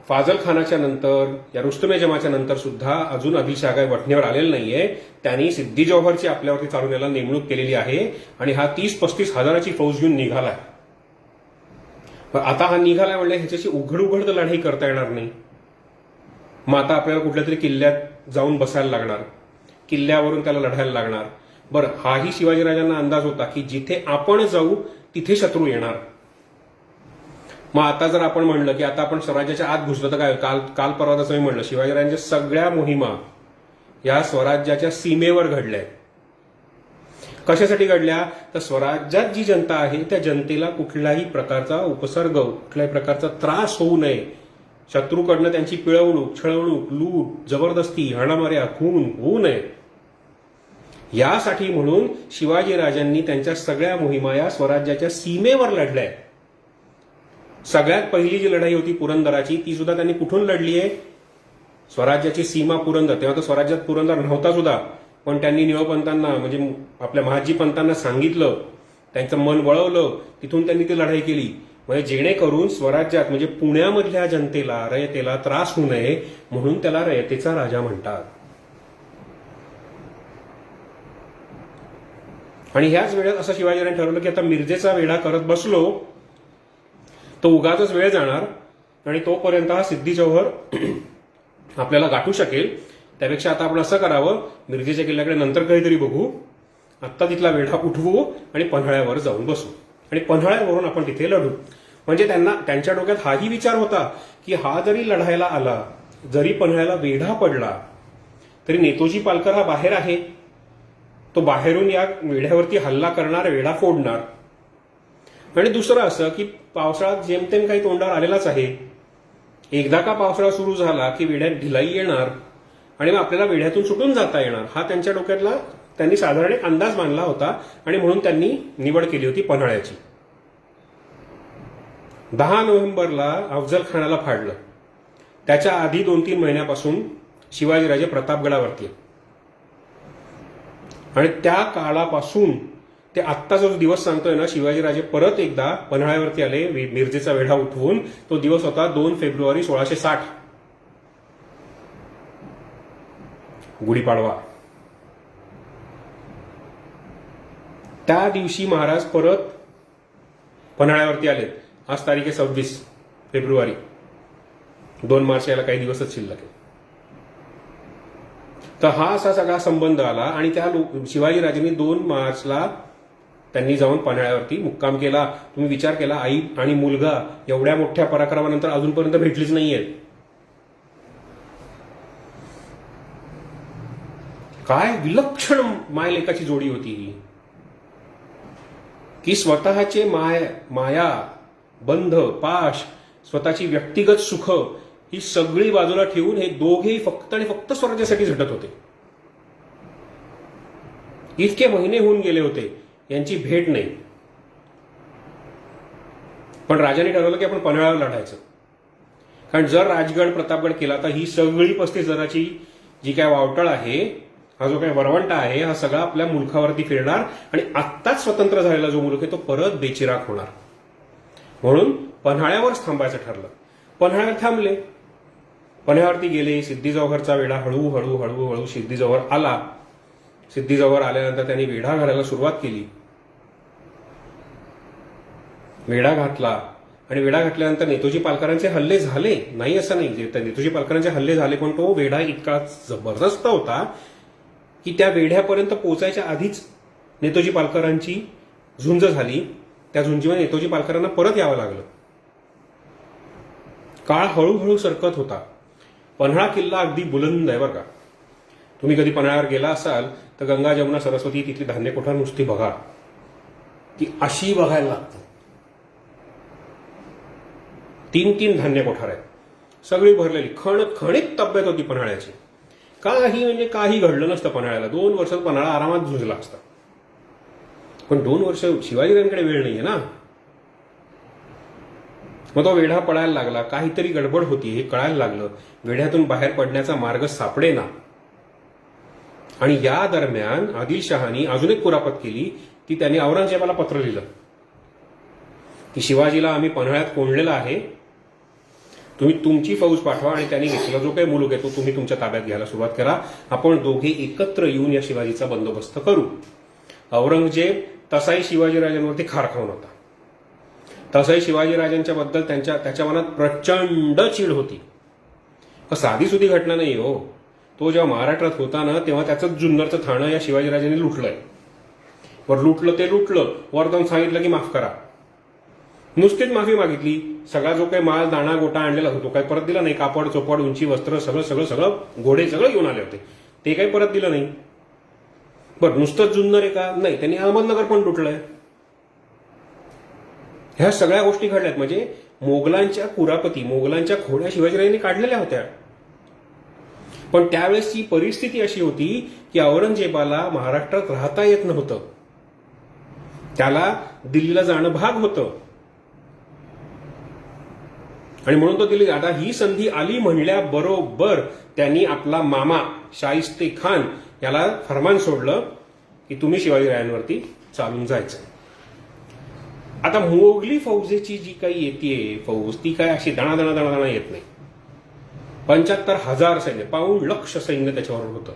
फाजल खानाच्या नंतर या रुस्तुमे जमाच्या नंतर सुद्धा अजून आदिलशहा काय वठणीवर आलेला नाहीये. त्यांनी सिद्दी जौहरची आपल्यावरती चालवण्याला नेमणूक केलेली आहे आणि हा 30-35 हजाराची फौज घेऊन निघालाय. आता हा निघालाय म्हणजे ह्याच्याशी उघड लढाई करता येणार नाही. मग आता आपल्याला कुठल्या तरी किल्ल्यात जाऊन बसायला लागणार, किल्ल्यावरून त्याला लढायला लागणार. बरं, हाही शिवाजीराजांना अंदाज होता की जिथे आपण जाऊ तिथे शत्रू येणार. मग आता जर आपण म्हणलं की आता आपण स्वराज्याच्या आत घुसलो तर काय? काल परवा तसं मी म्हणलं, शिवाजीराजांच्या सगळ्या मोहिमा या स्वराज्याच्या सीमेवर घडल्या कशासाठी घडल्या? तर स्वराज्यात जी जनता आहे त्या जनतेला कुठल्याही प्रकारचा उपसर्ग, कुठल्याही प्रकारचा त्रास होऊ नये, शत्रूकडनं त्यांची पिळवणूक, छळवणूक, लूट, जबरदस्ती, हाणामाऱ्या, खून होऊ नये, यासाठी म्हणून शिवाजीराजांनी त्यांच्या सगळ्या मोहिमा या स्वराज्याच्या सीमेवर लढल्या. सगळ्यात पहिली जी लढाई होती पुरंदराची, ती सुद्धा त्यांनी कुठून लढली आहे? स्वराज्याची सीमा पुरंदर. तेव्हा तर स्वराज्यात पुरंदर नव्हता सुद्धा, पण त्यांनी निळपंतांना म्हणजे आपल्या महाजी पंतांना सांगितलं, त्यांचं मन वळवलं, तिथून त्यांनी ती लढाई केली. म्हणजे जेणेकरून स्वराज्यात म्हणजे पुण्यामधल्या जनतेला, रयतेला त्रास होऊ नये म्हणून त्याला रयतेचा राजा म्हणतात. आणि ह्याच वेळेत असं शिवाजीराजांनी ठरवलं की आता मिरजेचा वेढा करत बसलो तो उगाचच वेळ जाणार आणि तोपर्यंत हा सिद्धी जौहर आपल्याला गाठू शकेल. त्यापेक्षा आता आपण असं करावं, मिरजेच्या किल्ल्याकडे नंतर काहीतरी बघू, आत्ता तिथला वेढा उठवू आणि पन्हाळ्यावर जाऊन बसू आणि पन्हाळ्यावरून आपण तिथे लढू. म्हणजे त्यांच्या डोक्यात हाही विचार होता की हा जरी लढायला आला, जरी पन्हाळ्याला वेढा पडला, तरी नेतोजी पालकर हा बाहेर आहे, तो बाहेरून या वेढ्यावरती हल्ला करणार, वेढा फोडणार. आणि दुसरं असं की पावसाळा जेमतेम काही तोंडावर आलेलाच आहे, एकदा का पावसाळा सुरू झाला की वेढ्यात ढिलाई येणार आणि मग आपल्याला वेढ्यातून सुटून जाता येणार, हा त्यांच्या डोक्यातला त्यांनी साधारण एक अंदाज मानला होता आणि म्हणून त्यांनी निवड केली होती पन्हाळ्याची. 10 नोव्हेंबरला अफजल खानाला फाडलं. त्याच्या आधी 2-3 महिन्यापासून शिवाजीराजे प्रतापगडावरती आणि त्या काळापासून ते आत्ता जो दिवस सांगतोय ना, शिवाजीराजे परत एकदा पन्हाळ्यावरती आले मिरजेचा वेढा उठवून. तो दिवस होता 2 फेब्रुवारी 1660, गुढीपाडवा. त्या दिवशी महाराज परत पन्हाळ्यावरती आले. आज तारीख आहे 26 फेब्रुवारी, 2 मार्च याला काही दिवसच शिल्लक आहे. तर हा असा सगळा संबंध आला आणि त्या शिवाजीराजांनी 2 मार्चला त्यांनी जाऊन पन्हाळ्यावरती मुक्काम केला. तुम्ही विचार केला, आई आणि मुलगा एवढ्या मोठ्या पराक्रमानंतर अजूनपर्यंत भेटलीच नाहीये. काय विलक्षण मायलेकाची जोडी होती ही, की स्वतःचे माया, बंध, पाश, स्वतःची व्यक्तिगत सुख ही सगळी बाजूला ठेवून हे दोघेही फक्त आणि फक्त स्वराज्यासाठी झटत होते. इतके महिने होऊन गेले होते, यांची भेट नाही. पण राजाने ठरवलं की आपण पन्हाळ्यावर लढायचं, कारण जर राजगड प्रतापगड केला तर ही सगळी 35,000ची जी काय वावटळ आहे, हा जो काही वरवंटा आहे, हा सगळा आपल्या मुलखावरती फिरणार आणि आत्ताच स्वतंत्र झालेला जो मुलूक आहे तो परत बेचिराख होणार. म्हणून पन्हाळ्यावरच थांबायचं ठरलं. पन्हाळ्यावर थांबले, पन्हाळ्यावरती गेले. सिद्धी जौहरचा वेढा हळूहळू हळूहळू सिद्धी जौहर आला. सिद्धी जौहर आल्यानंतर त्यांनी वेढा घालायला सुरुवात केली. वेढा घातला आणि वेढा घातल्यानंतर नेतोजी पालकरांचे हल्ले झाले, नाही असं नाही, नेतोजी पालकरांचे हल्ले झाले, पण तो वेढा इतका जबरदस्त होता की त्या वेढ्यापर्यंत पोहोचायच्या आधीच नेतोजी पालकरांची झुंज झाली. त्या झुंजीमध्ये नेतोजी पालकरांना परत यावं लागलं. काळ हळूहळू सरकत होता. पन्हाळा किल्ला अगदी बुलंद आहे बरं का. तुम्ही कधी पन्हाळ्यावर गेला असाल तर गंगा, जमुना, सरस्वती तिथली धान्य कोठार नुसती बघा, ती अशी बघायला लागते. 3-3 धान्य कोठार आहेत, सगळी भरलेली खणखणीत तब्येत होती पन्हाळ्याची. म्हणजे काही घडलं नसतं पन्हाळ्याला. 2 वर्षात पन्हाळा आरामात झुंजला असता. पण 2 वर्ष शिवाजीराजांकडे वेळ नाहीये ना. मग तो वेढा पडायला लागला. काहीतरी गडबड होती हे कळायला लागलं. वेढ्यातून बाहेर पडण्याचा मार्ग सापडेना. आणि या दरम्यान आदिलशहानी अजून एक कुरापत केली की त्यांनी औरंगजेबाला पत्र लिहिलं की शिवाजीला आम्ही पन्हाळ्यात कोंडलेला आहे, तुम्ही तुमची फौज पाठवा आणि त्यांनी घेतलेला जो काही मुलूक आहे तो तुम्ही तुमच्या ताब्यात घ्यायला सुरुवात करा. आपण दोघे एकत्र येऊन या शिवाजीचा बंदोबस्त करू. औरंगजेब तसाही शिवाजीराजांवरती खार खाऊन होता. तसाही शिवाजीराजांच्या बद्दल त्याच्या मनात प्रचंड चीड होती. साधी सुधी घटना नाही हो. तो जेव्हा महाराष्ट्रात होता ना तेव्हा त्याचंच जुन्नरचं ठाणं या शिवाजीराजांनी लुटलंय. वर लुटलं ते लुटलं, वर जाऊन सांगितलं की माफ करा. नुसतीच माफी मागितली. सगळा जो काही माल, दाणा, गोटा आणलेला होतो काही परत दिला नाही. कापड, चोपड, उंची, वस्त्र सगळं घोडे सगळं घेऊन आले होते, ते काही परत दिलं नाही. बरं, नुसतंच जुन्नर आहे का? नाही, त्यांनी अहमदनगर पण लुटलंय. ह्या सगळ्या गोष्टी घडल्यात. म्हणजे मोगलांच्या कुरापती, मोगलांच्या खोड्या शिवाजीराजांनी काढलेल्या होत्या. पण त्यावेळेसची परिस्थिती अशी होती की औरंगजेबाला महाराष्ट्रात राहता येत नव्हतं. त्याला दिल्लीला जाणं भाग होतं. आणि म्हणून तो दिल्ली. आता ही संधी आली म्हणल्याबरोबर त्यांनी आपला मामा शाहिस्ते खान याला फरमान सोडलं की तुम्ही शिवाजीराजांवरती चालून जायचं. आता मोगली फौजेची जी काही येते फौज, ती काय अशी दणादणा येत नाही. 75,000 सैन्य, 1,00,000 सैन्य त्याच्याबरोबर होतं.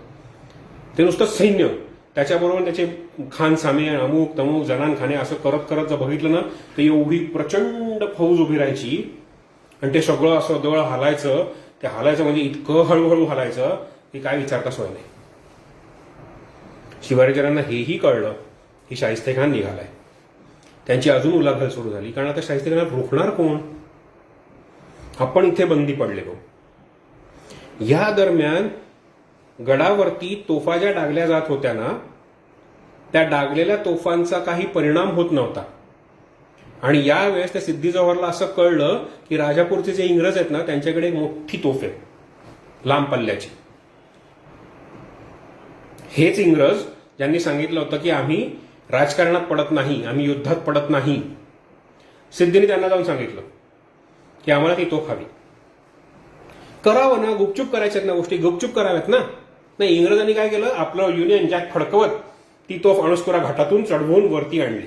ते नुसतं सैन्य, त्याच्याबरोबर त्याचे खानसामे, अमुक तमुक, जनान खाने असं करत करत जर बघितलं ना, तर एवढी प्रचंड फौज उभी राहायची. आणि ते सगळं असं दळ हालायचं. ते हालायचं म्हणजे इतकं हळूहळू हालायचं की काय विचारता सोय नाही. शिवाजीराजांना हेही कळलं की शाहिस्ते खान निघालाय. त्यांची अजून उलाढाल सुरू झाली. कारण आता शाहिस्ते खानाला रोखणार कोण? आपण इथे बंदी पडलेलो. या दरम्यान गडावरती तोफा ज्या डागल्या जात होत्या ना, त्या डागलेल्या तोफांचा काही परिणाम होत नव्हता. आणि यावेळेस त्या सिद्धी जव्हरला असं कळलं की राजापूरचे जे इंग्रज आहेत ना, त्यांच्याकडे एक मोठी तोफ आहे लांब पल्ल्याची. हेच इंग्रज ज्यांनी सांगितलं होतं की आम्ही राजकारणात पडत नाही, आम्ही युद्धात पडत नाही. सिद्धीने त्यांना जाऊन सांगितलं की आम्हाला ती तोफ हवी. करावं ना, गुपचूप करायच्यात ना गोष्टी, गुपचूप कराव्यात ना. नाही, इंग्रजांनी काय केलं, आपलं युनियन जॅक फडकवत ती तोफ अणुस्कुरा घाटातून चढवून वरती आणली.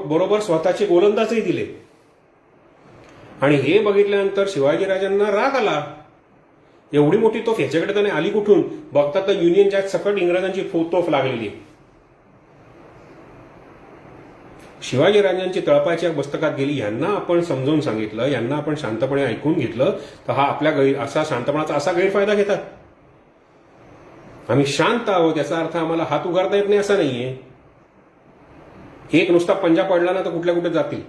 बरोबर स्वतःचे गोलंदाजही दिले. आणि हे बघितल्यानंतर शिवाजीराजांना राग आला. एवढी मोठी तोफ ह्याच्याकडे त्याने आली कुठून? बघतात तर युनियन जॅक सकट इंग्रजांची तोफ लागलेली. शिवाजीराजांची तळपाच्या मस्तकात गेली. यांना आपण समजावून सांगितलं, यांना आपण शांतपणे ऐकून घेतलं, तर हा आपल्या असा शांतपणाचा असा गैरफायदा घेतात. आम्ही शांत आहोत याचा अर्थ आम्हाला हात उगारता येत नाही असा नाहीये. एक नुसता पंजा पडला ना तर कुठल्या कुठे जातील.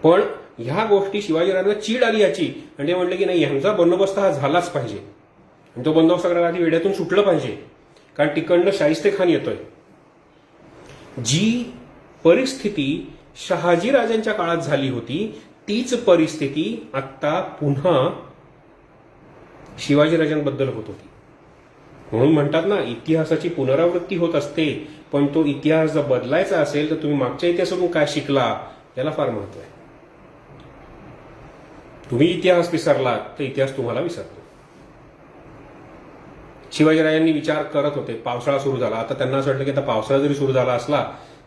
पण ह्या गोष्टी शिवाजीराजांना चीड आली याची. आणि ते म्हणले की नाही, ह्यांचा बंदोबस्त हा झालाच पाहिजे. आणि तो बंदोबस्त करायला आधी वेड्यातून सुटलं पाहिजे. कारण तिकडनं शाहिस्ते खान येतोय. जी परिस्थिती शहाजीराजांच्या काळात झाली होती, तीच परिस्थिती आत्ता पुन्हा शिवाजीराजांबद्दल होत होती. म्हणून म्हणतात ना, इतिहासाची पुनरावृत्ती होत असते. पण तो इतिहास जर बदलायचा असेल तर तुम्ही मागच्या इतिहासातून काय शिकला याला फार महत्व आहे. तुम्ही इतिहास विसरलात तर इतिहास तुम्हाला विसरतो. शिवाजीराजांनी विचार करत होते. पावसाळा सुरू झाला. आता त्यांना असं वाटलं की आता पावसाळा जरी सुरू झाला असला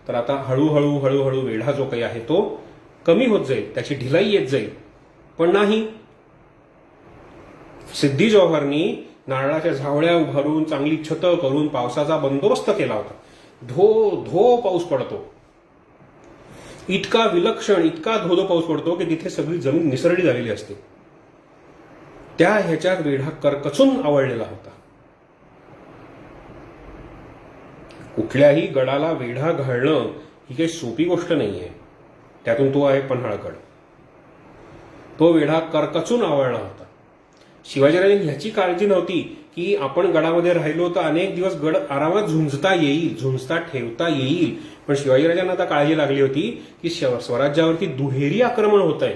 तर आता हळूहळू हळूहळू वेढा जो काही आहे तो कमी होत जाईल, त्याची ढिलाई येत जाईल. पण नाही, सिद्धी जौहरनी नारळाच्या झावळ्या उभारून चांगली छतं करून पावसाचा बंदोबस्त केला होता. धो धो पाऊस पडतो. इतका विलक्षण, इतका धोधो पाऊस पडतो की तिथे सगळी जमीन निसरडी झालेली असते. त्या ह्याच्यात वेढा करकचून आवळलेला होता. कुठल्याही गडाला वेढा घालणं ही काही सोपी गोष्ट नाहीये. त्यातून तो आहे पन्हाळगड. तो वेढा करकचून आवळला होता. शिवाजीराजांनी ह्याची काळजी नव्हती की आपण गडामध्ये राहिलो तर अनेक दिवस गड आरामात झुंजता येईल, झुंजता ठेवता येईल. पण शिवाजीराजांना आता काळजी लागली होती की स्वराज्यावरती दुहेरी आक्रमण होत आहे.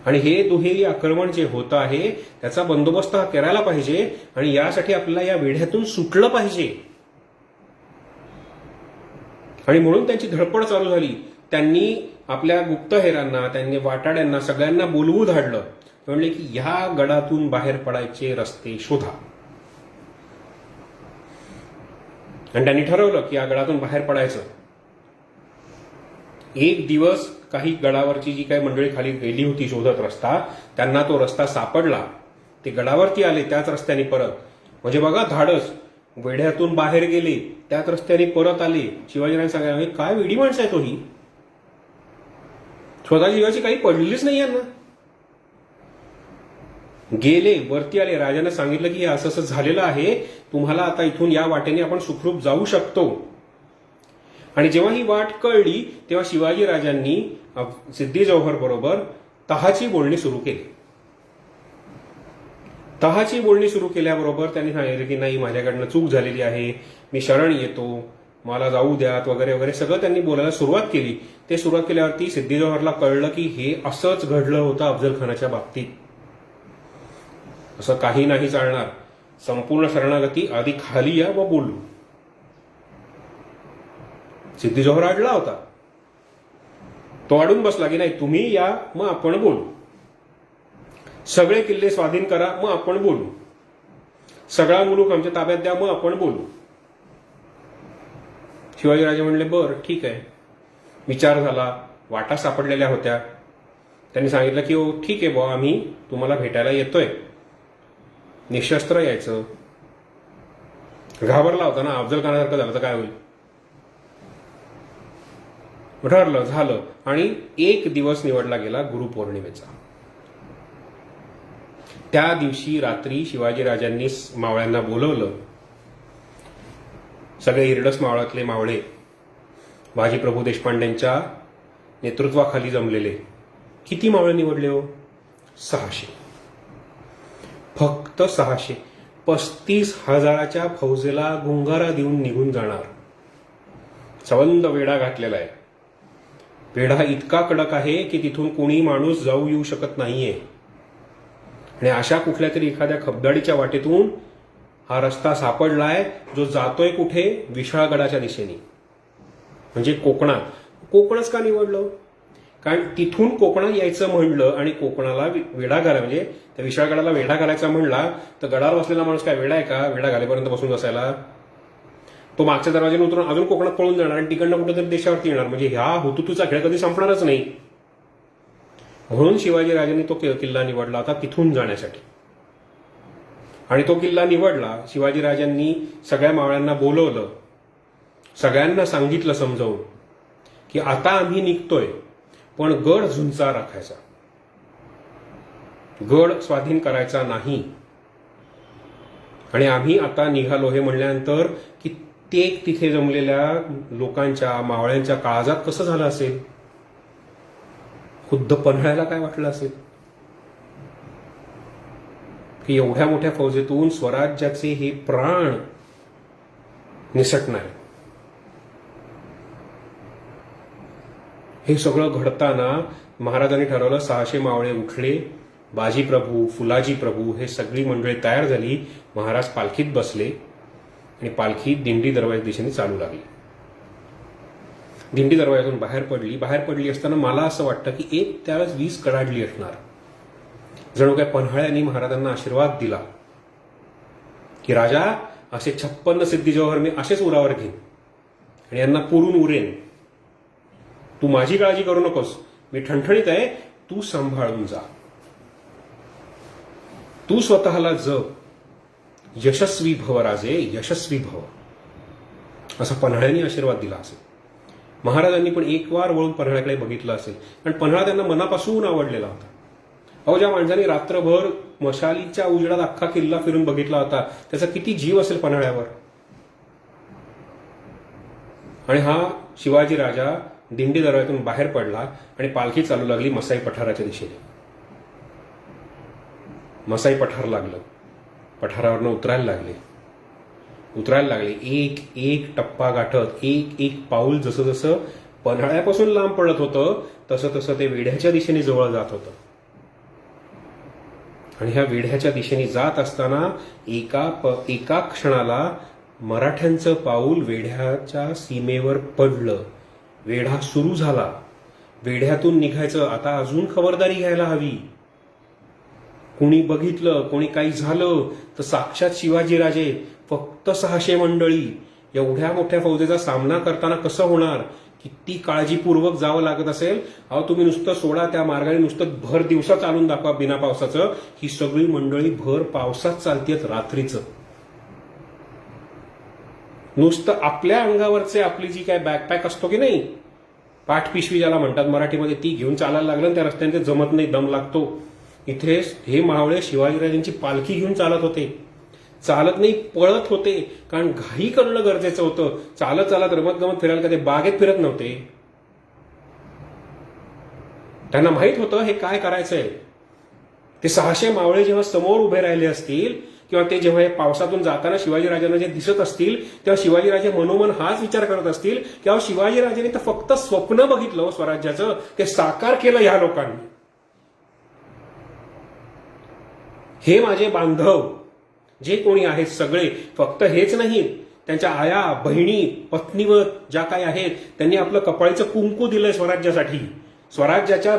आणि हे दुहेरी आक्रमण जे होत आहे त्याचा बंदोबस्त हा करायला पाहिजे. आणि यासाठी आपल्याला या वेढ्यातून सुटलं पाहिजे. आणि म्हणून त्यांची धडपड चालू झाली. त्यांनी आपल्या गुप्तहेरांना, त्यांनी वाटाड्यांना, सगळ्यांना बोलवू धाडलं. म्हणले की ह्या गडातून बाहेर पडायचे रस्ते शोधा. आणि त्यांनी ठरवलं की या गडातून बाहेर पडायचं. एक दिवस काही गडावरची जी काही मंडळी खाली गेली होती शोधत रस्ता, त्यांना तो रस्ता सापडला. ते गडावरती आले त्याच रस्त्याने परत. म्हणजे बघा धाडस, वेढ्यातून बाहेर गेले त्याच रस्त्याने परत आले. शिवाजीराजांनी सांगितलं काय वेडी माणसं आहे तो ही. स्वतः जीवाची काही पडलीच नाही यांना. गेले वरती आले. राजाने सांगितलं की असं असं झालेलं आहे, तुम्हाला आता इथून या वाटेने आपण सुखरूप जाऊ शकतो. आणि जेव्हा ही वाट कळली तेव्हा शिवाजीराजांनी सिद्धी जौहर बरोबर तहाची बोलणी सुरू केली. तहाची बोलणी सुरू केल्याबरोबर त्यांनी सांगितलं की नाही, माझ्याकडनं चूक झालेली आहे, मी शरण येतो, मला जाऊ द्यात वगैरे वगैरे सगळं त्यांनी बोलायला सुरुवात केली. ते सुरुवात केल्यावरती सिद्दी जोहरला कळलं की हे असंच घडलं होतं अफजल खानाच्या बाबतीत. असं काही नाही चालणार, संपूर्ण शरणागती, आधी खाली या व बोलू. सिद्दी जोहर अडला होता. तो अडून बसला की नाही, तुम्ही या मग आपण बोलू, सगळे किल्ले स्वाधीन करा मग आपण बोलू, सगळा मुलूक आमच्या ताब्यात द्या मग आपण बोलू. शिवाजीराजे म्हणले बर ठीक आहे. विचार झाला, वाटा सापडलेल्या होत्या. त्यांनी सांगितलं की हो ठीक आहे बुवा, आम्ही तुम्हाला भेटायला येतोय, निशस्त्र यायचं. घाबरला होता ना, अफजल खानासारखं झालं तर काय होईल. ठरलं, झालं. आणि एक दिवस निवडला गेला गुरुपौर्णिमेचा. त्या दिवशी रात्री शिवाजीराजांनी मावळ्यांना बोलवलं. सगळे हिरडस मावळातले मावळे बाजीप्रभू देशपांडेंच्या नेतृत्वाखाली जमलेले. किती मावळे निवडले हो? 600. फक्त 600. 35,000च्या फौजेला गुंगारा देऊन निघून जाणार. संबंध वेढा घातलेला आहे. वेढा इतका कडक आहे की तिथून कोणी माणूस जाऊ येऊ शकत नाहीये. आणि अशा कुठल्या तरी एखाद्या खबदाडीच्या वाटेतून हा रस्ता सापडलाय जो जातोय कुठे? विशाळगडाच्या दिशेने, म्हणजे कोकणात. कोकणच का निवडलं? कारण तिथून कोकणात यायचं म्हणलं आणि कोकणाला वेढा घाला, म्हणजे त्या विशाळगडाला वेढा घालायचा म्हणला तर गडावर बसलेला माणूस काय वेढा आहे का वेढा घालेपर्यंत बसून बसायला? तो मागच्या दरवाज्याने उतरून अजून कोकणात पळून जाणार आणि तिकडनं कुठेतरी देशावरती येणार. म्हणजे ह्या हुतुतूचा खेळ कधी संपणारच नाही. म्हणून शिवाजीराजांनी तो किल्ला निवडला होता तिथून जाण्यासाठी. आणि तो किल्ला निवडला. शिवाजीराजांनी सगळ्या मावळ्यांना बोलवलं, सगळ्यांना सांगितलं समजावून की आता आम्ही निघतोय, पण गड झुंचा राखायचा, गड स्वाधीन करायचा नाही. आणि आम्ही आता निघालो हे म्हणल्यानंतर कित्येक तिथे जमलेल्या लोकांच्या, मावळ्यांच्या काळजात कसं झालं असेल? खुद्द पन्हाळ्याला काय वाटलं असेल की एवढ्या मोठ्या फौजेतून स्वराज्याचे हे प्राण निसटणार. हे सगळं घडताना महाराजांनी ठरवलं 600 मावळे उठले. बाजीप्रभू, फुलाजी प्रभू हे सगळी मंडळी तयार झाली. महाराज पालखीत बसले आणि पालखी दिंडी दरवाजा दिशेने चालू लागली. दिंडी दरवाजातून बाहेर पडली असताना मला असं वाटतं की एक त्यावेळेस वीज कडाडली असणार. जणू काय पन्हाळ्यांनी महाराजांना आशीर्वाद दिला की राजा, असे 56 सिद्धी जोहर मी असेच उरावर घेईन आणि यांना पुरून उरेन. तू माझी काळजी करू नकोस, मी ठणठणीत आहे, तू सांभाळून जा, तू स्वतःला जग, यशस्वी भव राजे, यशस्वी भव, असा पन्हाळ्यांनी आशीर्वाद दिला असेल. महाराजांनी पण एक वार वळून पन्हाळ्याकडे बघितलं असेल, कारण पन्हाळा त्यांना मनापासून आवडलेला होता. अहो, ज्या माणसाने रात्रभर मशालीच्या उजेडात अख्खा किल्ला फिरून बघितला होता, त्याचा किती जीव असेल पन्हाळ्यावर. आणि हा शिवाजी राजा दिंडी दरवाजातून बाहेर पडला आणि पालखी चालू लागली मसाई पठाराच्या दिशेने. मसाई पठार लागलं, पठारावरनं उतरायला लागले. एक एक टप्पा गाठत, एक एक पाऊल जसं जसं पन्हाळ्यापासून लांब पडत होतं तसं तसं ते वेढ्याच्या दिशेने जवळ जात होतं. आणि ह्या वेढ्याच्या दिशेने जात असताना एका क्षणाला मराठ्यांचं पाऊल वेढ्याच्या सीमेवर पडलं. वेढा सुरू झाला. वेढ्यातून निघायचं, आता अजून खबरदारी घ्यायला हवी. कोणी बघितलं, कोणी काही झालं तर साक्षात शिवाजीराजे, फक्त 600 मंडळी, एवढ्या मोठ्या फौजेचा सामना करताना कसं होणार? किती काळजीपूर्वक जावं लागत असेल. अहो, तुम्ही नुसतं सोडा, त्या मार्गाने नुसतं भर दिवसा चालून दाखवा बिना पावसाचं. ही सगळी मंडळी भर पावसात चालतेत रात्रीचं. नुसतं आपल्या अंगावरचे आपली जी काय बॅकपॅक असतो की नाही, पाठ पिशवी ज्याला म्हणतात मराठीमध्ये, ती घेऊन चालायला लागलं. त्या रस्त्याने जमत नाही, दम लागतो. इथे हे मावळे शिवाजीराजांची पालखी घेऊन चालत होते. चालत नाही, पळत होते, कारण घाई करणं गरजेचं होतं. चालत चालत रमत गमत फिरायला कधी बागेत फिरत नव्हते. त्यांना माहित होतं हे काय करायचंय. ते 600 मावळे जेव्हा समोर उभे राहिले असतील किंवा ते जेव्हा हे पावसातून जाताना शिवाजीराजांना जे दिसत असतील तेव्हा शिवाजीराजे मनोमन हाच विचार करत असतील की अहो शिवाजीराजांनी तर फक्त स्वप्न बघितलं स्वराज्याचं, ते साकार केलं ह्या लोकांनी. हे माझे बांधव जे कोणी आहेत सगळे, फक्त हेच नाही, त्यांच्या आया बहिणी पत्नीवर ज्या काही आहेत त्यांनी आपलं कपाळीचं कुंकू दिलंय स्वराज्यासाठी. स्वराज्याच्या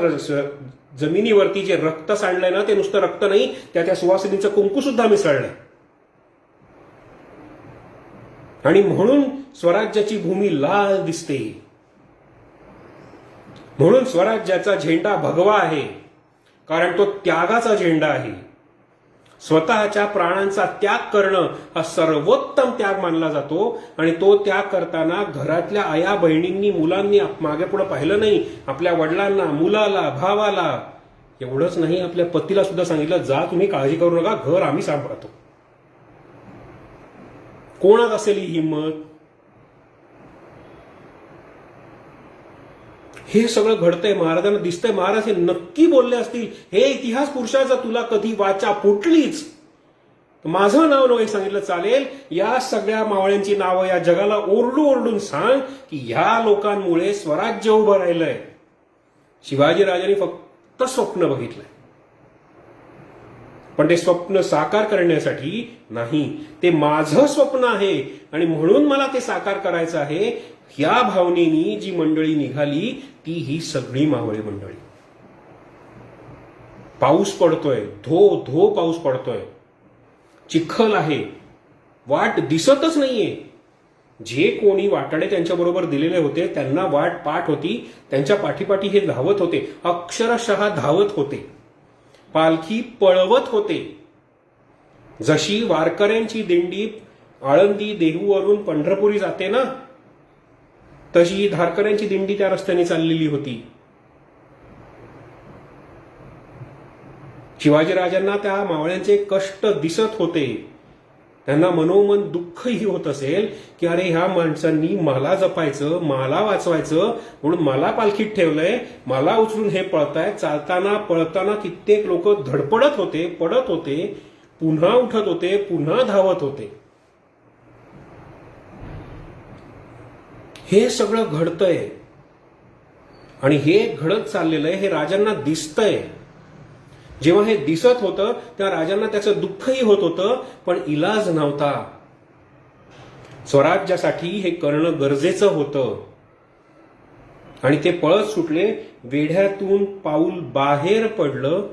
जमिनीवरती जे रक्त सांडलंय ना, ते नुसतं रक्त नाही, त्या सुवासिनीचं कुंकू सुद्धा मिसळलंय. आणि म्हणून स्वराज्याची भूमी लाल दिसते. म्हणून स्वराज्याचा झेंडा भगवा आहे, कारण तो त्यागाचा झेंडा आहे. स्वतःच्या प्राणांचा त्याग करणं हा सर्वोत्तम त्याग मानला जातो. आणि तो त्याग करताना घरातल्या आया बहिणींनी मुलांनी मागे पुढे पाहिलं नाही. आपल्या वडिलांना, मुलाला, भावाला, एवढंच नाही, आपल्या पतीला सुद्धा सांगितलं जा तुम्ही काळजी करू नका, घर आम्ही सांभाळतो. कोणात असेल ही हिंमत? हे सगळं घडतंय, महाराजांना दिसतंय. महाराज हे नक्की बोलले असतील, हे इतिहास पुरुषाचा तुला कधी वाचा फुटलीच, माझं नाव नव्हे सांगितलं चालेल. या सगळ्या मावळ्यांची नावं या जगाला ओरडू ओरडून सांग की ह्या लोकांमुळे स्वराज्य उभं राहिलंय. शिवाजीराजांनी फक्त स्वप्न बघितलंय, पण ते स्वप्न साकार करण्यासाठी नाही, ते माझं स्वप्न आहे आणि म्हणून मला ते साकार करायचं आहे. ह्या भावनेनी जी मंडळी निघाली ती ही सगळी मावळी मंडळी. पाऊस पडतोय, धो धो पाऊस पडतोय, चिखल आहे, वाट दिसतच नाहीये. जे कोणी वाटाडे त्यांच्याबरोबर दिलेले होते त्यांना वाट पाठ होती, त्यांच्या पाठीपाठी हे धावत होते, अक्षरशः धावत होते, पालखी पळवत होते. जशी वारकऱ्यांची दिंडी आळंदी देहूवरून पंढरपुरी जाते ना, तशी धारकऱ्यांची दिंडी त्या रस्त्याने चाललेली होती. शिवाजीराजांना त्या मावळ्यांचे कष्ट दिसत होते. त्यांना मनोमन दुःखही होत असेल की अरे ह्या माणसांनी मला जपायचं, मला वाचवायचं म्हणून मला पालखीत ठेवलंय, मला उचलून हे पळताय. चालताना पळताना कित्येक लोक धडपडत होते, पडत होते, पुन्हा उठत होते, पुन्हा धावत होते. हे सगळं घडतंय आणि हे घडत चाललेलं आहे, हे राजांना दिसतंय. जेव्हा हे दिसत होतं त्या राजांना त्याचं दुःखही होत होतं, पण इलाज नव्हता. स्वराज्यासाठी हे करणं गरजेचं होतं आणि ते पळत सुटले. वेढ्यातून पाऊल बाहेर पडलं.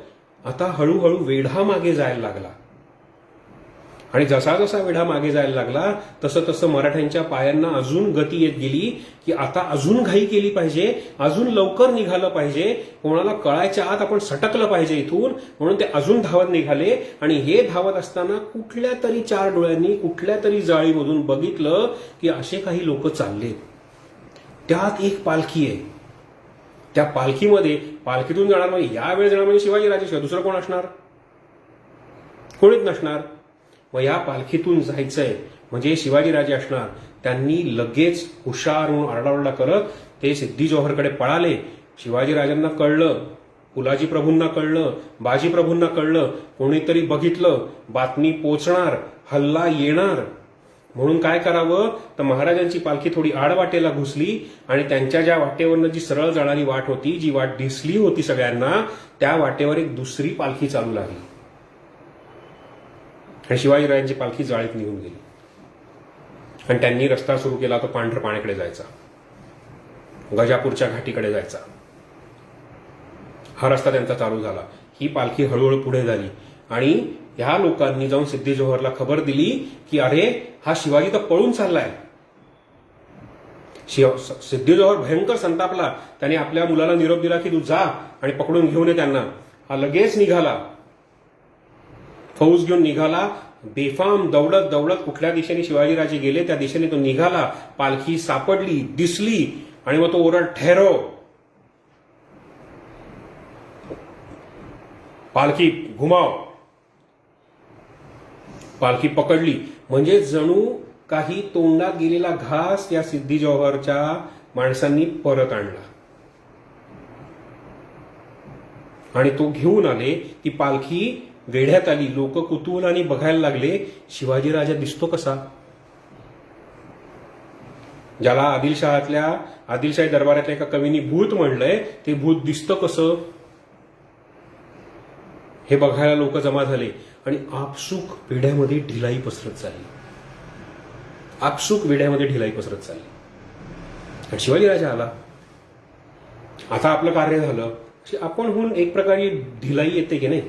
आता हळूहळू वेढा मागे जायला लागला आणि जसा जसा वेढा मागे जायला लागला तसं तसं मराठ्यांच्या पायांना अजून गती येत गेली की आता अजून घाई केली पाहिजे, अजून लवकर निघालं पाहिजे, कोणाला कळायच्या आत आपण सटकलं पाहिजे इथून. म्हणून ते अजून धावत निघाले आणि हे धावत असताना कुठल्या तरी चार डोळ्यांनी कुठल्या तरी जाळीमधून बघितलं की असे काही लोक चालले. त्यात एक पालखी आहे. त्या पालखीमध्ये, पालखीतून जाणार म्हणजे यावेळी जाणार म्हणजे शिवाजीराजेशिवाय दुसरं कोण असणार? कोणीच नसणार. व या पालखीतून जायचंय म्हणजे शिवाजीराजे असणार. त्यांनी लगेच हुशार म्हणून आरडाओरडा करत ते सिद्धी जोहरकडे पळाले. शिवाजीराजांना कळलं, पुलाजी प्रभूंना कळलं, बाजी प्रभूंना कळलं, कोणीतरी बघितलं, बातमी पोचणार, हल्ला येणार. म्हणून काय करावं तर महाराजांची पालखी थोडी आडवाटेला घुसली आणि त्यांच्या ज्या वाटेवरनं जी सरळ जाणारी वाट होती, जी वाट दिसली होती सगळ्यांना, त्या वाटेवर एक दुसरी पालखी चालू लागली आणि शिवाजीराजांची पालखी जाळीत निघून गेली आणि त्यांनी रस्ता सुरू केला तो पांढरपाण्याकडे जायचा, गजापूरच्या घाटीकडे जायचा. हा रस्ता त्यांचा चालू झाला. ही पालखी हळूहळू पुढे झाली आणि ह्या लोकांनी जाऊन सिद्धी जोहरला खबर दिली की अरे हा शिवाजी तर पळून चाललाय. सिद्धी जोहर भयंकर संतापला. त्याने आपल्या मुलाला निरोप दिला की तू जा आणि पकडून घेऊन ये त्यांना. हा लगेच निघाला, फौज घेऊन निघाला. बेफाम दौडत दौडत कुठल्या दिशेने शिवाजीराजे गेले त्या दिशेने तो निघाला. पालखी सापडली, दिसली आणि मग तो ओरड ठहरो, पालखी घुमाव. पालखी पकडली म्हणजे जणू काही तोंडात गेलेला घास या सिद्धी जोहरच्या माणसांनी परत आणला आणि तो घेऊन आले. ती पालखी वेढ्यात आली. लोक कुतूहलाने बघायला लागले, शिवाजीराजा दिसतो कसा? ज्याला आदिलशाही दरबारातल्या एका कवीनी भूत म्हणलंय, ते भूत दिसतं कसं हे बघायला लोक जमा झाले. आणि आपसूक वेढ्यामध्ये ढिलाई पसरत चालली. आणि शिवाजीराजा आला. आता आपलं कार्य झालं. आपणहून एक प्रकारे ढिलाई येते की नाही.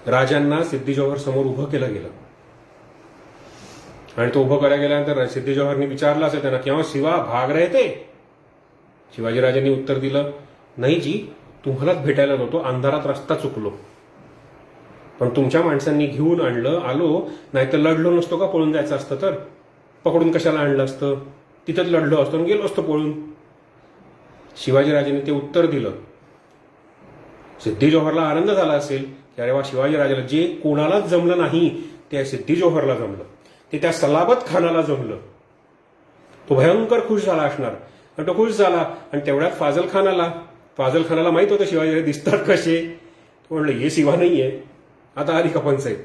राजांना सिद्धी जोहर समोर उभं केलं गेलं आणि तो उभं करायला गेल्यानंतर सिद्धी जोहरनी विचारलं असेल त्यांना, केव्हा शिवा भाग रहे थे? शिवाजीराजांनी उत्तर दिलं, नाही जी, तुम्हालाच भेटायला नव्हतो, अंधारात रस्ता चुकलो, पण तुमच्या माणसांनी घेऊन आलो, नाहीतर लढलो नसतो का? पळून जायचं असतं तर पकडून कशाला आणलं असतं? तिथंच लढलो असतो आणि गेलो असतो पळून. शिवाजीराजांनी ते उत्तर दिलं. सिद्धी जोहरला आनंद झाला असेल की अरे वा, शिवाजीराजाला जे कोणालाच जमलं नाही त्या सिद्धी जोहरला जमलं, ते त्या सलाबत खानाला जमलं. तो भयंकर खुश झाला असणार. आणि तो खुश झाला आणि तेवढ्यात फाजल खानाला माहित होतं शिवाजीराजे दिसतात कसे. तो म्हणलं, हे शिवा नाहीये, आता आली का पंचायत.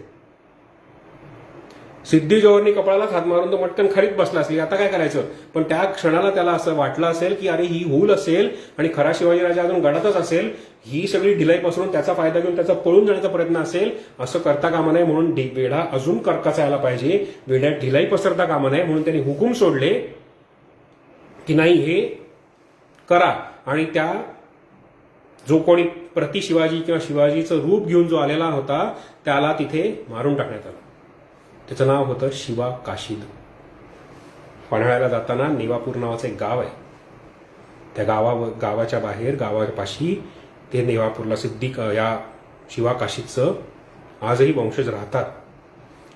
सिद्धी जोहरनी कपाळाला हात मारून तो मटकन खरीत बसला असेल, आता काय करायचं. पण त्या क्षणाला त्याला असं वाटलं असेल की अरे ही हूल असेल आणि खरा शिवाजीराजा अजून गडातच असेल, ही सगळी ढिलाई पसरून त्याचा फायदा घेऊन त्याचा पळून जाण्याचा प्रयत्न असेल. असं करता कामा नये म्हणून वेढा अजून कर्कचा यायला पाहिजे, वेढ्यात ढिलाई पसरता कामा नये म्हणून त्यांनी हुकूम सोडले की नाही, हे करा. आणि त्या जो कोणी प्रति शिवाजी किंवा शिवाजीचं रूप घेऊन जो आलेला होता त्याला तिथे मारून टाकण्यात आलं. त्याचं नाव होतं शिवा काशीद. पन्हाळ्याला जाताना नेवापूर नावाचं एक गाव आहे. त्या गावाच्या बाहेर, गावापाशी ते नेवापूरला या शिवा काशीदचं आजही वंशज राहतात.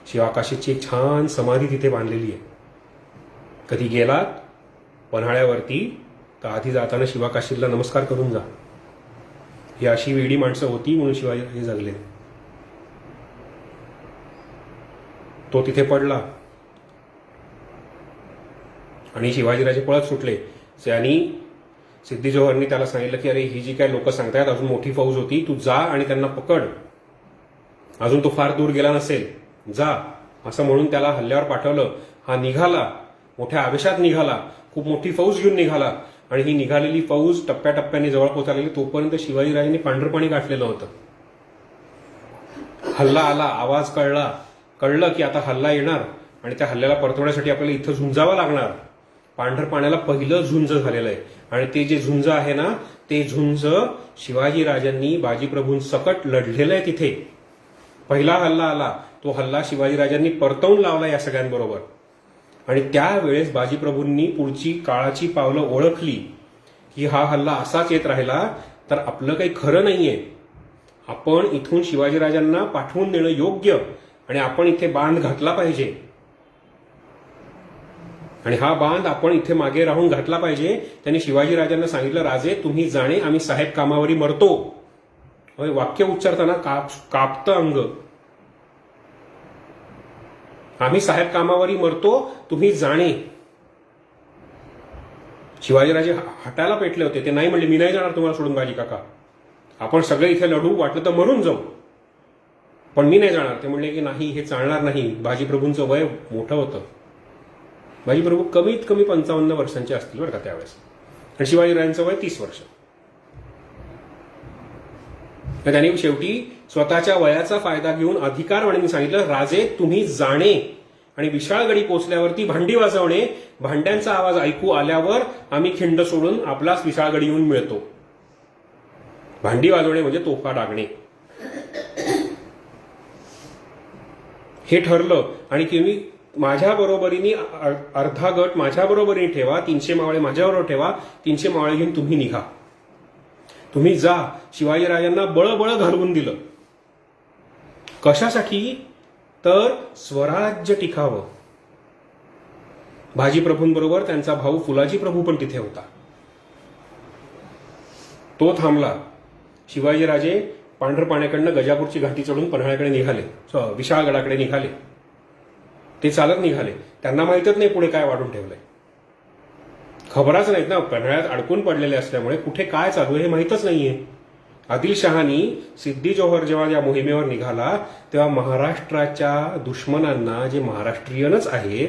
शिवा काशीदची एक छान समाधी तिथे बांधलेली आहे. कधी गेलात पन्हाळ्यावरती तर आधी जाताना शिवा काशीदला नमस्कार करून जा. ही अशी वेडी माणसं होती म्हणून शिवाजी जगले. तो तिथे पडला आणि शिवाजीराजे पळत सुटले. आणि सिद्धी जोहरनी त्याला सांगितलं की अरे ही जी काय लोक सांगतायत, अजून मोठी फौज होती, तू जा आणि त्यांना पकड, अजून तो फार दूर गेला नसेल, जा, असं म्हणून त्याला हल्ल्यावर पाठवलं. हा निघाला, मोठ्या आवेशात निघाला, खूप मोठी फौज घेऊन निघाला. आणि ही निघालेली फौज टप्प्याटप्प्याने जवळ पोहोचलेली. तोपर्यंत शिवाजीराजांनी पांढरपाणी गाठलेलं होतं. हल्ला आला, आवाज कळलं की आता हल्ला येणार आणि त्या हल्ल्याला परतवण्यासाठी आपल्याला इथं झुंजावं लागणार. पांढरपाण्याला पहिलं झुंज झालेलं आहे आणि ते जे झुंज आहे ना, ते झुंज शिवाजीराजांनी बाजीप्रभूंसकट लढलेलं आहे. तिथे पहिला हल्ला आला, तो हल्ला शिवाजीराजांनी परतवून लावला या सगळ्यांबरोबर. आणि त्यावेळेस बाजीप्रभूंनी पुढची काळाची पावलं ओळखली की हा हल्ला असाच येत राहिला तर आपलं काही खरं नाहीये. आपण इथून शिवाजीराजांना पाठवून देणं योग्य आणि आपण इथे बांध घातला पाहिजे. आणि हा बांध आपण इथे मागे राहून घातला पाहिजे. त्यांनी शिवाजीराजांना सांगितलं, राजे तुम्ही जाणे, आम्ही साहेब कामावरी मरतो. वाक्य उच्चारताना कापतं अंग. आम्ही साहेब कामावरी मरतो, तुम्ही जाणे. शिवाजीराजे हटायला पेटले होते. ते नाही म्हणले, मी नाही जाणार तुम्हाला सोडून बाजी काका, आपण सगळे इथे लढू, वाटलं तर मरून जाऊ, पण मी नाही जाणार. ते म्हणले की नाही, हे चालणार नाही. बाजीप्रभूंचं वय मोठं होतं. बाजीप्रभू कमीत कमी 55 वर्षांचे असतील बरं का त्यावेळेस, आणि शिवाजीराजांचं वय 30 वर्ष. त्यांनी शेवटी स्वतःच्या वयाचा फायदा घेऊन अधिकारवाणीने सांगितलं, राजे तुम्ही जाणे आणि विशाळगडी पोचल्यावरती भांडी वाजवणे. भांड्यांचा आवाज ऐकू आल्यावर आम्ही खिंड सोडून आपलाच विशाळगडी येऊन मिळतो. भांडी वाजवणे म्हणजे तोफा डागणे. हे ठरलं. आणि तुम्ही माझ्या बरोबरीने अर्धा गट माझ्या बरोबरीने ठेवा, 300 मावळे माझ्याबरोबर ठेवा, 300 मावळे घेऊन तुम्ही निघा, तुम्ही जा. शिवाजीराजांना बळबळ घालवून दिलं. कशासाठी? तर स्वराज्य टिकावं. बाजीप्रभूंबरोबर त्यांचा भाऊ फुलाजी प्रभू पण तिथे होता. तो थांबला. शिवाजीराजे पांढरपाण्याकडनं गजापूरची घाटी चढून पन्हाळ्याकडे निघाले, विशाळगडाकडे निघाले. ते चालत निघाले. त्यांना माहीतच नाही पुढे काय वाढून ठेवलंय. खबराच नाहीत ना, पन्हाळ्यात अडकून पडलेले असल्यामुळे कुठे काय चालू आहे हे माहीतच नाहीये. आदिलशहानी सिद्दी जोहर जेव्हा या मोहिमेवर निघाला तेव्हा महाराष्ट्राच्या दुश्मनांना, जे महाराष्ट्रीयनच आहेत,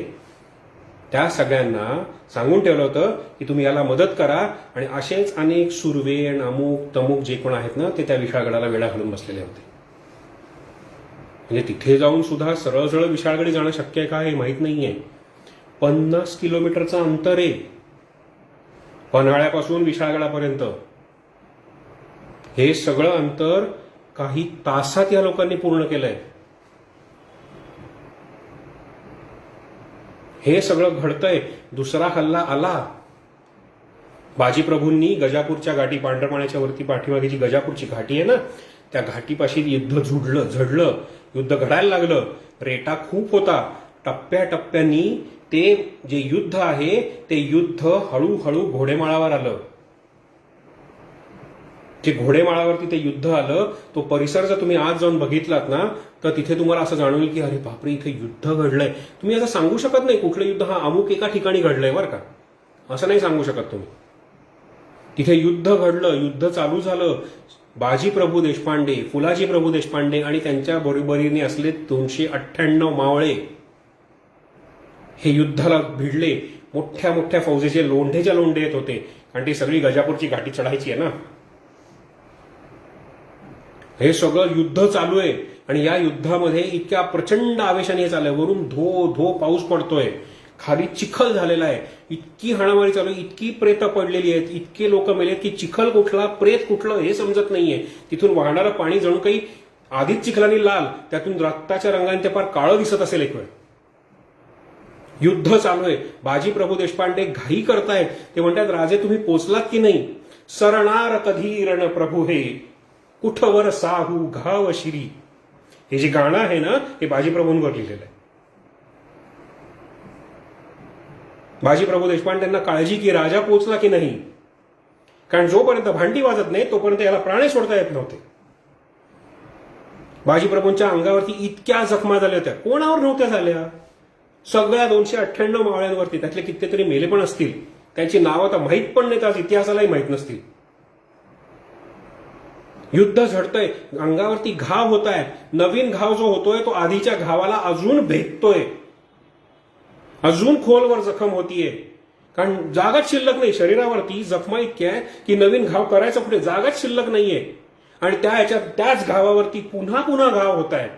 त्या सगळ्यांना सांगून ठेवलं होतं की तुम्ही याला मदत करा. आणि असेच अनेक सुरवेण, अमुक तमुक जे कोण आहेत ना, ते त्या विशाळगडाला वेढा घालून बसलेले होते. म्हणजे तिथे जाऊन सुद्धा सरळ सरळ विशाळगडी जाणं शक्य आहे का हे माहीत नाहीये. 50 किलोमीटरचं अंतर आहे पन्हाळ्यापासून विशाळगडापर्यंत. हे सगळं अंतर काही तासात या लोकांनी पूर्ण केलंय. हे सगळं घडतंय. दुसरा हल्ला आला. बाजीप्रभूंनी गजापूरच्या घाटी, पांढरपाण्याच्या वरती पाठीमागे जी गजापूरची घाटी आहे ना, त्या घाटीपाशी युद्ध झडलं, युद्ध घडायला लागलं. रेटा खूप होता. टप्प्याटप्प्यांनी ते जे युद्ध आहे ते युद्ध हळूहळू घोडेमाळावर आलं. जे घोडेमाळावरती ते युद्ध आलं, तो परिसर जर तुम्ही आज जाऊन बघितलात ना, तर तिथे तुम्हाला असं जाणवेल की अरे बापरे, इथे युद्ध घडलंय. तुम्ही असं सांगू शकत नाही कुठलं युद्ध हा अमुक एका ठिकाणी घडलंय बरं का, असं नाही सांगू शकत तुम्ही. तिथे युद्ध घडलं, युद्ध चालू झालं. बाजी प्रभू देशपांडे, फुलाजी प्रभू देशपांडे आणि त्यांच्या बरोबरीने असले 298 मावळे हे युद्धाला भिडले. मोठ्या मोठ्या फौजेचे लोंढेच्या लोंढे येत होते, कारण ती सगळी गजापूरची घाटी चढायची आहे ना. हे सगळं युद्ध चालू आहे आणि या युद्धामध्ये इतक्या प्रचंड आवेशाने चाललंय. वरून धो धो पाऊस पडतोय, खाली चिखल झालेला आहे, इतकी हाणामारी चालू आहे, इतकी प्रेत पडलेली आहेत, इतके लोक मेलेत की चिखल कुठला प्रेत कुठलं हे समजत नाहीये. तिथून वाहणारं पाणी जणू काही आधीच चिखलानी लाल, त्यातून रक्ताच्या रंगाने ते फार काळं दिसत असेल एक वेळ. युद्ध चालू आहे. बाजी प्रभू देशपांडे घाई करतायत. ते म्हणतात, राजे तुम्ही पोचलात की नाही? सरणार कधी रण प्रभू हे, कुठवर साहू घाव शिरी. हे जे गाणं आहे ना, हे बाजीप्रभूंवर लिहिलेलं आहे. बाजीप्रभू देशपांडेंना काळजी की राजा पोचला की नाही, कारण जोपर्यंत भांडी वाजत नाही तोपर्यंत याला प्राणे सोडता येत नव्हते. बाजीप्रभूंच्या अंगावरती इतक्या जखमा झाल्या होत्या. कोणावर नव्हत्या झाल्या? सगळ्या 298 मावळ्यांवरती. त्यातले कितीतरी मेले पण असतील, त्यांची नावं आता माहीत पण नाहीत, आज इतिहासालाही माहीत नसतील. युद्ध झडतंय, अंगावरती घाव होत आहे. नवीन घाव जो होतोय तो आधीच्या घावाला अजून भेटतोय, अजून खोलवर जखम होतीये, कारण जागाच शिल्लक नाही. शरीरावरती जखमा इतक्या आहे की नवीन घाव करायचा कुठे, जागाच शिल्लक नाहीये. आणि त्याच घावावरती पुन्हा पुन्हा घाव होत आहेत.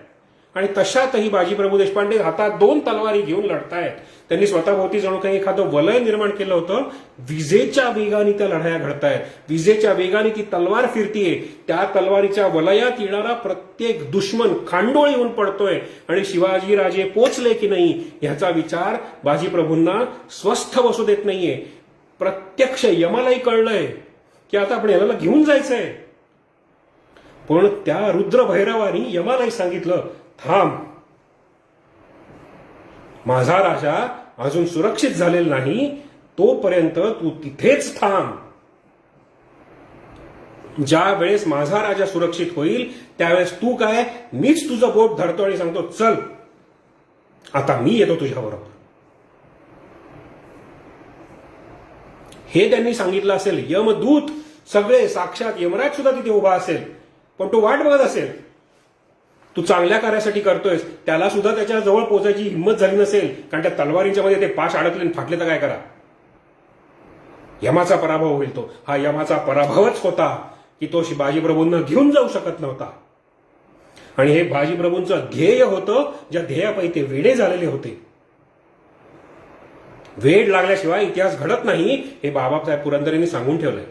आणि तशातही बाजीप्रभू देशपांडे हातात 2 तलवारी घेऊन लढतायत. त्यांनी स्वतःभोवती जणू काही एखादं वलय निर्माण केलं होतं. विजेच्या वेगाने त्या लढाया घडतायत, विजेच्या वेगाने ती तलवार फिरतीये. त्या तलवारीच्या वलयात येणारा प्रत्येक दुश्मन खांडोळ येऊन पडतोय. आणि शिवाजीराजे पोचले की नाही ह्याचा विचार बाजीप्रभूंना स्वस्थ बसू देत नाहीये. प्रत्यक्ष यमालाही कळलंय की आता आपण याला घेऊन जायचंय. पण त्या रुद्रभैरवानी यमालाही सांगितलं, थांब, माझा राजा अजून सुरक्षित झालेला नाही, तोपर्यंत तू तिथेच थांब. ज्या वेळेस माझा राजा सुरक्षित होईल त्यावेळेस तू काय, मीच तुझं बोट धरतो आणि सांगतो, चल आता मी येतो तुझ्याबरोबर. हे त्यांनी सांगितलं असेल. यमदूत सगळे, साक्षात यमराज सुद्धा तिथे उभा असेल, पण तो वाट बघत असेल. तू चांगल्या कार्यासाठी करतोयस, त्याला सुद्धा त्याच्या जवळ पोहोचायची हिंमत झाली नसेल, कारण त्या तलवारींच्या मध्ये ते पाश अडकले आणि फाटले तर काय करा. यमाचा पराभव होईल. तो हा यमाचा पराभवच होता की तो बाजीप्रभूंना घेऊन जाऊ शकत नव्हता. आणि हे बाजीप्रभूंचं ध्येय होतं, ज्या ध्येयापायी ते वेडे झालेले होते. वेड लागल्याशिवाय इतिहास घडत नाही, हे बाबासाहेब पुरंदरेंनी सांगून ठेवलंय.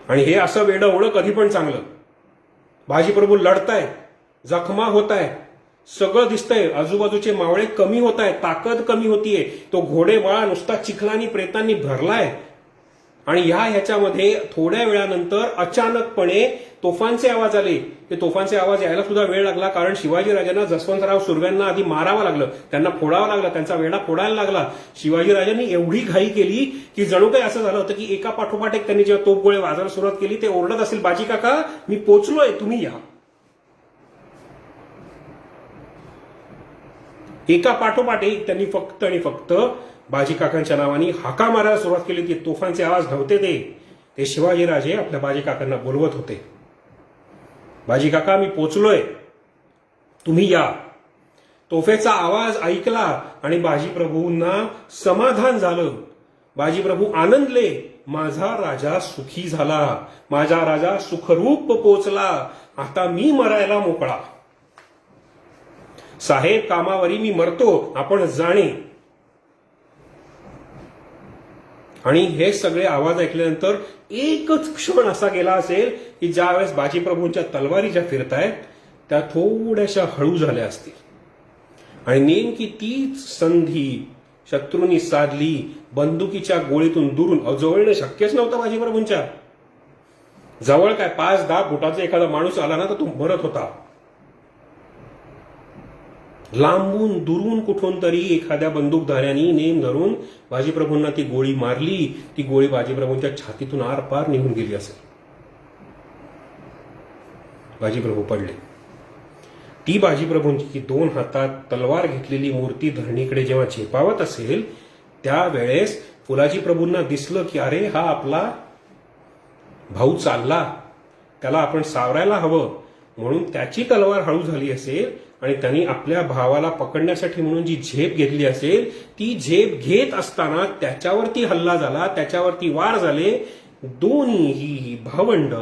आणि हे असं वेडं होणं कधी पण चांगलं. बाजीप्रभू लढताय, जखमा होत आहे, सगळं दिसतंय, आजूबाजूचे मावळे कमी होत आहेत, ताकद कमी होतीये. तो घोडेमाळा नुसता चिखलानी प्रेतांनी भरलाय. आणि ह्याच्यामध्ये थोड्या वेळानंतर अचानकपणे तोफांचे आवाज आले. ते तोफांचे आवाज यायला सुद्धा वेळ लागला, कारण शिवाजीराजांना जसवंतराव सुर्व्यांना आधी मारावं लागलं, त्यांना फोडावं लागलं, त्यांचा वेढा फोडायला लागला. शिवाजीराजांनी एवढी घाई केली की जणू काही असं झालं होतं की एका पाठोपाठ एक त्यांनी जेव्हा तोफगोळे वाजायला सुरुवात केली, ते ओरडत असेल, बाजी काका मी पोचलोय, तुम्ही या. एका पाठोपाठ एक त्यांनी फक्त आणि फक्त बाजी काकांच्या नावाने हाका मारायला सुरुवात केली होती. तोफांचे आवाज नव्हते ते शिवाजीराजे आपल्या बाजी काकांना बोलवत होते. बाजी काका, मी पोचलोय, तुम्ही या. तोफेचा आवाज ऐकला आणि बाजीप्रभूंना समाधान झालं. बाजीप्रभू आनंदले. माझा राजा सुखी झाला, माझा राजा सुखरूप पोचला, आता मी मरायला मोकळा. साहेब कामावरी मी मरतो, आपण जाणे. आणि हे सगळे आवाज ऐकल्यानंतर एकच क्षण असा गेला असेल की ज्यावेळेस बाजीप्रभूंच्या तलवारी ज्या फिरतायत त्या थोड्याशा हळू झाल्या असतील. आणि नेमकी तीच संधी शत्रूंनी साधली. बंदुकीच्या गोळीतून दुरून, जवळ येणं शक्यच नव्हतं बाजीप्रभूंच्या. जवळ काय 5-10 फुटाचा एखादा माणूस आला ना तर तो मरत होता. लांबून दुरून कुठून तरी एखाद्या बंदूकधाऱ्यांनी नेम धरून बाजीप्रभूंना ती गोळी मारली. ती गोळी बाजीप्रभूंच्या छातीतून आरपार निघून गेली असेल. बाजीप्रभू पडले. ती बाजीप्रभूंची 2 हातात तलवार घेतलेली मूर्ती धरणीकडे जेव्हा झेपावत असेल त्यावेळेस फुलाजी प्रभूंना दिसलं की अरे हा आपला भाऊ चालला, त्याला आपण सावरायला हवं. म्हणून त्याची तलवार हळू झाली असेल आणि त्यांनी आपल्या भावाला पकडण्यासाठी म्हणून जी झेप घेतली असेल ती झेप घेत असताना त्याच्यावरती हल्ला झाला, त्याच्यावरती वार झाले. दोन्ही भावंड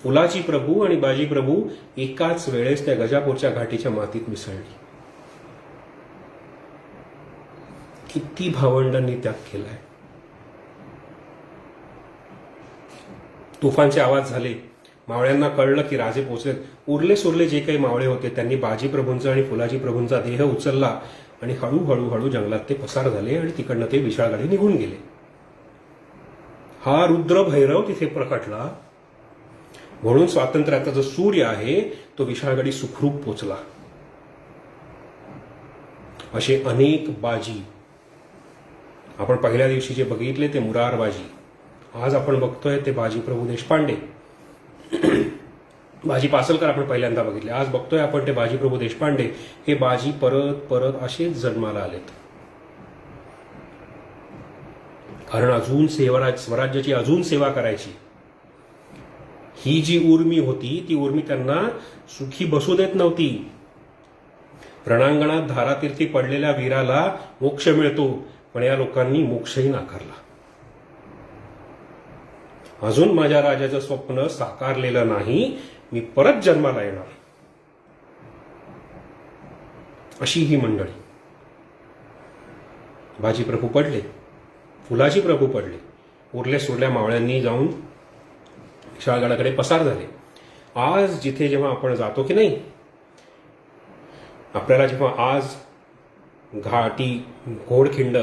फुलाजी प्रभू आणि बाजी प्रभू एकाच वेळेस त्या गजापूरच्या घाटीच्या मातीत मिसळली. किती भावंडांनी त्याग केलाय. तुफानचे आवाज झाले. मावळ्यांना कळलं की राजे पोचलेत. उरले सुरले जे काही मावळे होते त्यांनी बाजी प्रभूंचा आणि फुलाजी प्रभूंचा देह उचलला आणि हळूहळू जंगलात ते पसार झाले आणि तिकडनं ते विशाळगडी निघून गेले. हा रुद्र भैरव तिथे प्रकटला. म्हणून स्वातंत्र्याचा जो सूर्य आहे तो विशाळगडी सुखरूप पोचला. असे अनेक बाजी आपण पहिल्या दिवशी जे बघितले ते मुरार बाजी, आज आपण बघतोय ते बाजी प्रभू देशपांडे. बाजी पासलकर आपण पहिल्यांदा बघितले, आज बघतोय आपण ते बाजी प्रभू देशपांडे. हे बाजी परत परत असेच जन्माला आलेत. कारण अजून स्वराज्याची अजून सेवा करायची. ही जी उर्मी होती ती उर्मी त्यांना सुखी बसू देत नव्हती. रणांगणात धारातीर्थी पडलेल्या वीराला मोक्ष मिळतो, पण या लोकांनी मोक्षही नाकारला. अजून माझ्या राजाचं स्वप्न साकारलेलं नाही, मी परत जन्माला येणार, अशी ही मंडळी. बाजी प्रभू पडले, फुलाजी प्रभू पडले. उरल्या सुरल्या मावळ्यांनी जाऊन विशाळगडाकडे पसार झाले. आज जिथे जेव्हा आपण जातो की नाही, आपल्याला जेव्हा आज घाटी घोडखिंड,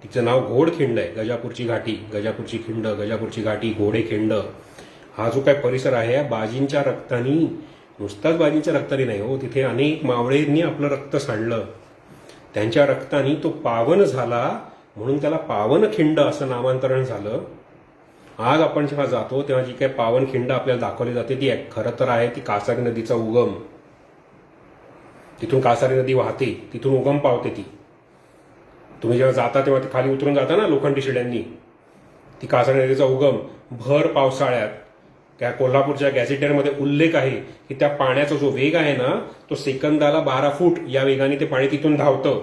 तिचं नाव घोडखिंड आहे, गजापूरची घाटी, गजापूरची खिंड, गजापूरची घाटी, घोडेखिंड, हा जो काय परिसर आहे बाजींच्या रक्तानी, नुसताच बाजींच्या रक्तानी नाही हो, तिथे अनेक मावळेंनी आपलं रक्त सांडलं. त्यांच्या रक्तानी तो पावन झाला म्हणून त्याला पावनखिंड असं नामांतरण झालं. आज आपण जेव्हा जातो तेव्हा जी काही पावनखिंड आपल्याला दाखवली जाते ती खरं तर आहे ती कासारी नदीचा उगम. तिथून कासारी नदी वाहते, तिथून उगम पावते ती. तुम्ही जेव्हा जाता तेव्हा ती खाली उतरून जाता ना लोखंडी शिड्यांनी, ती कासारी नदीचा उगम भर पावसाळ्यात त्या कोल्हापूरच्या गॅझेटेरमध्ये उल्लेख आहे की त्या पाण्याचा जो वेग आहे ना तो सेकंदाला 12 फूट या वेगाने ते पाणी तिथून धावतं.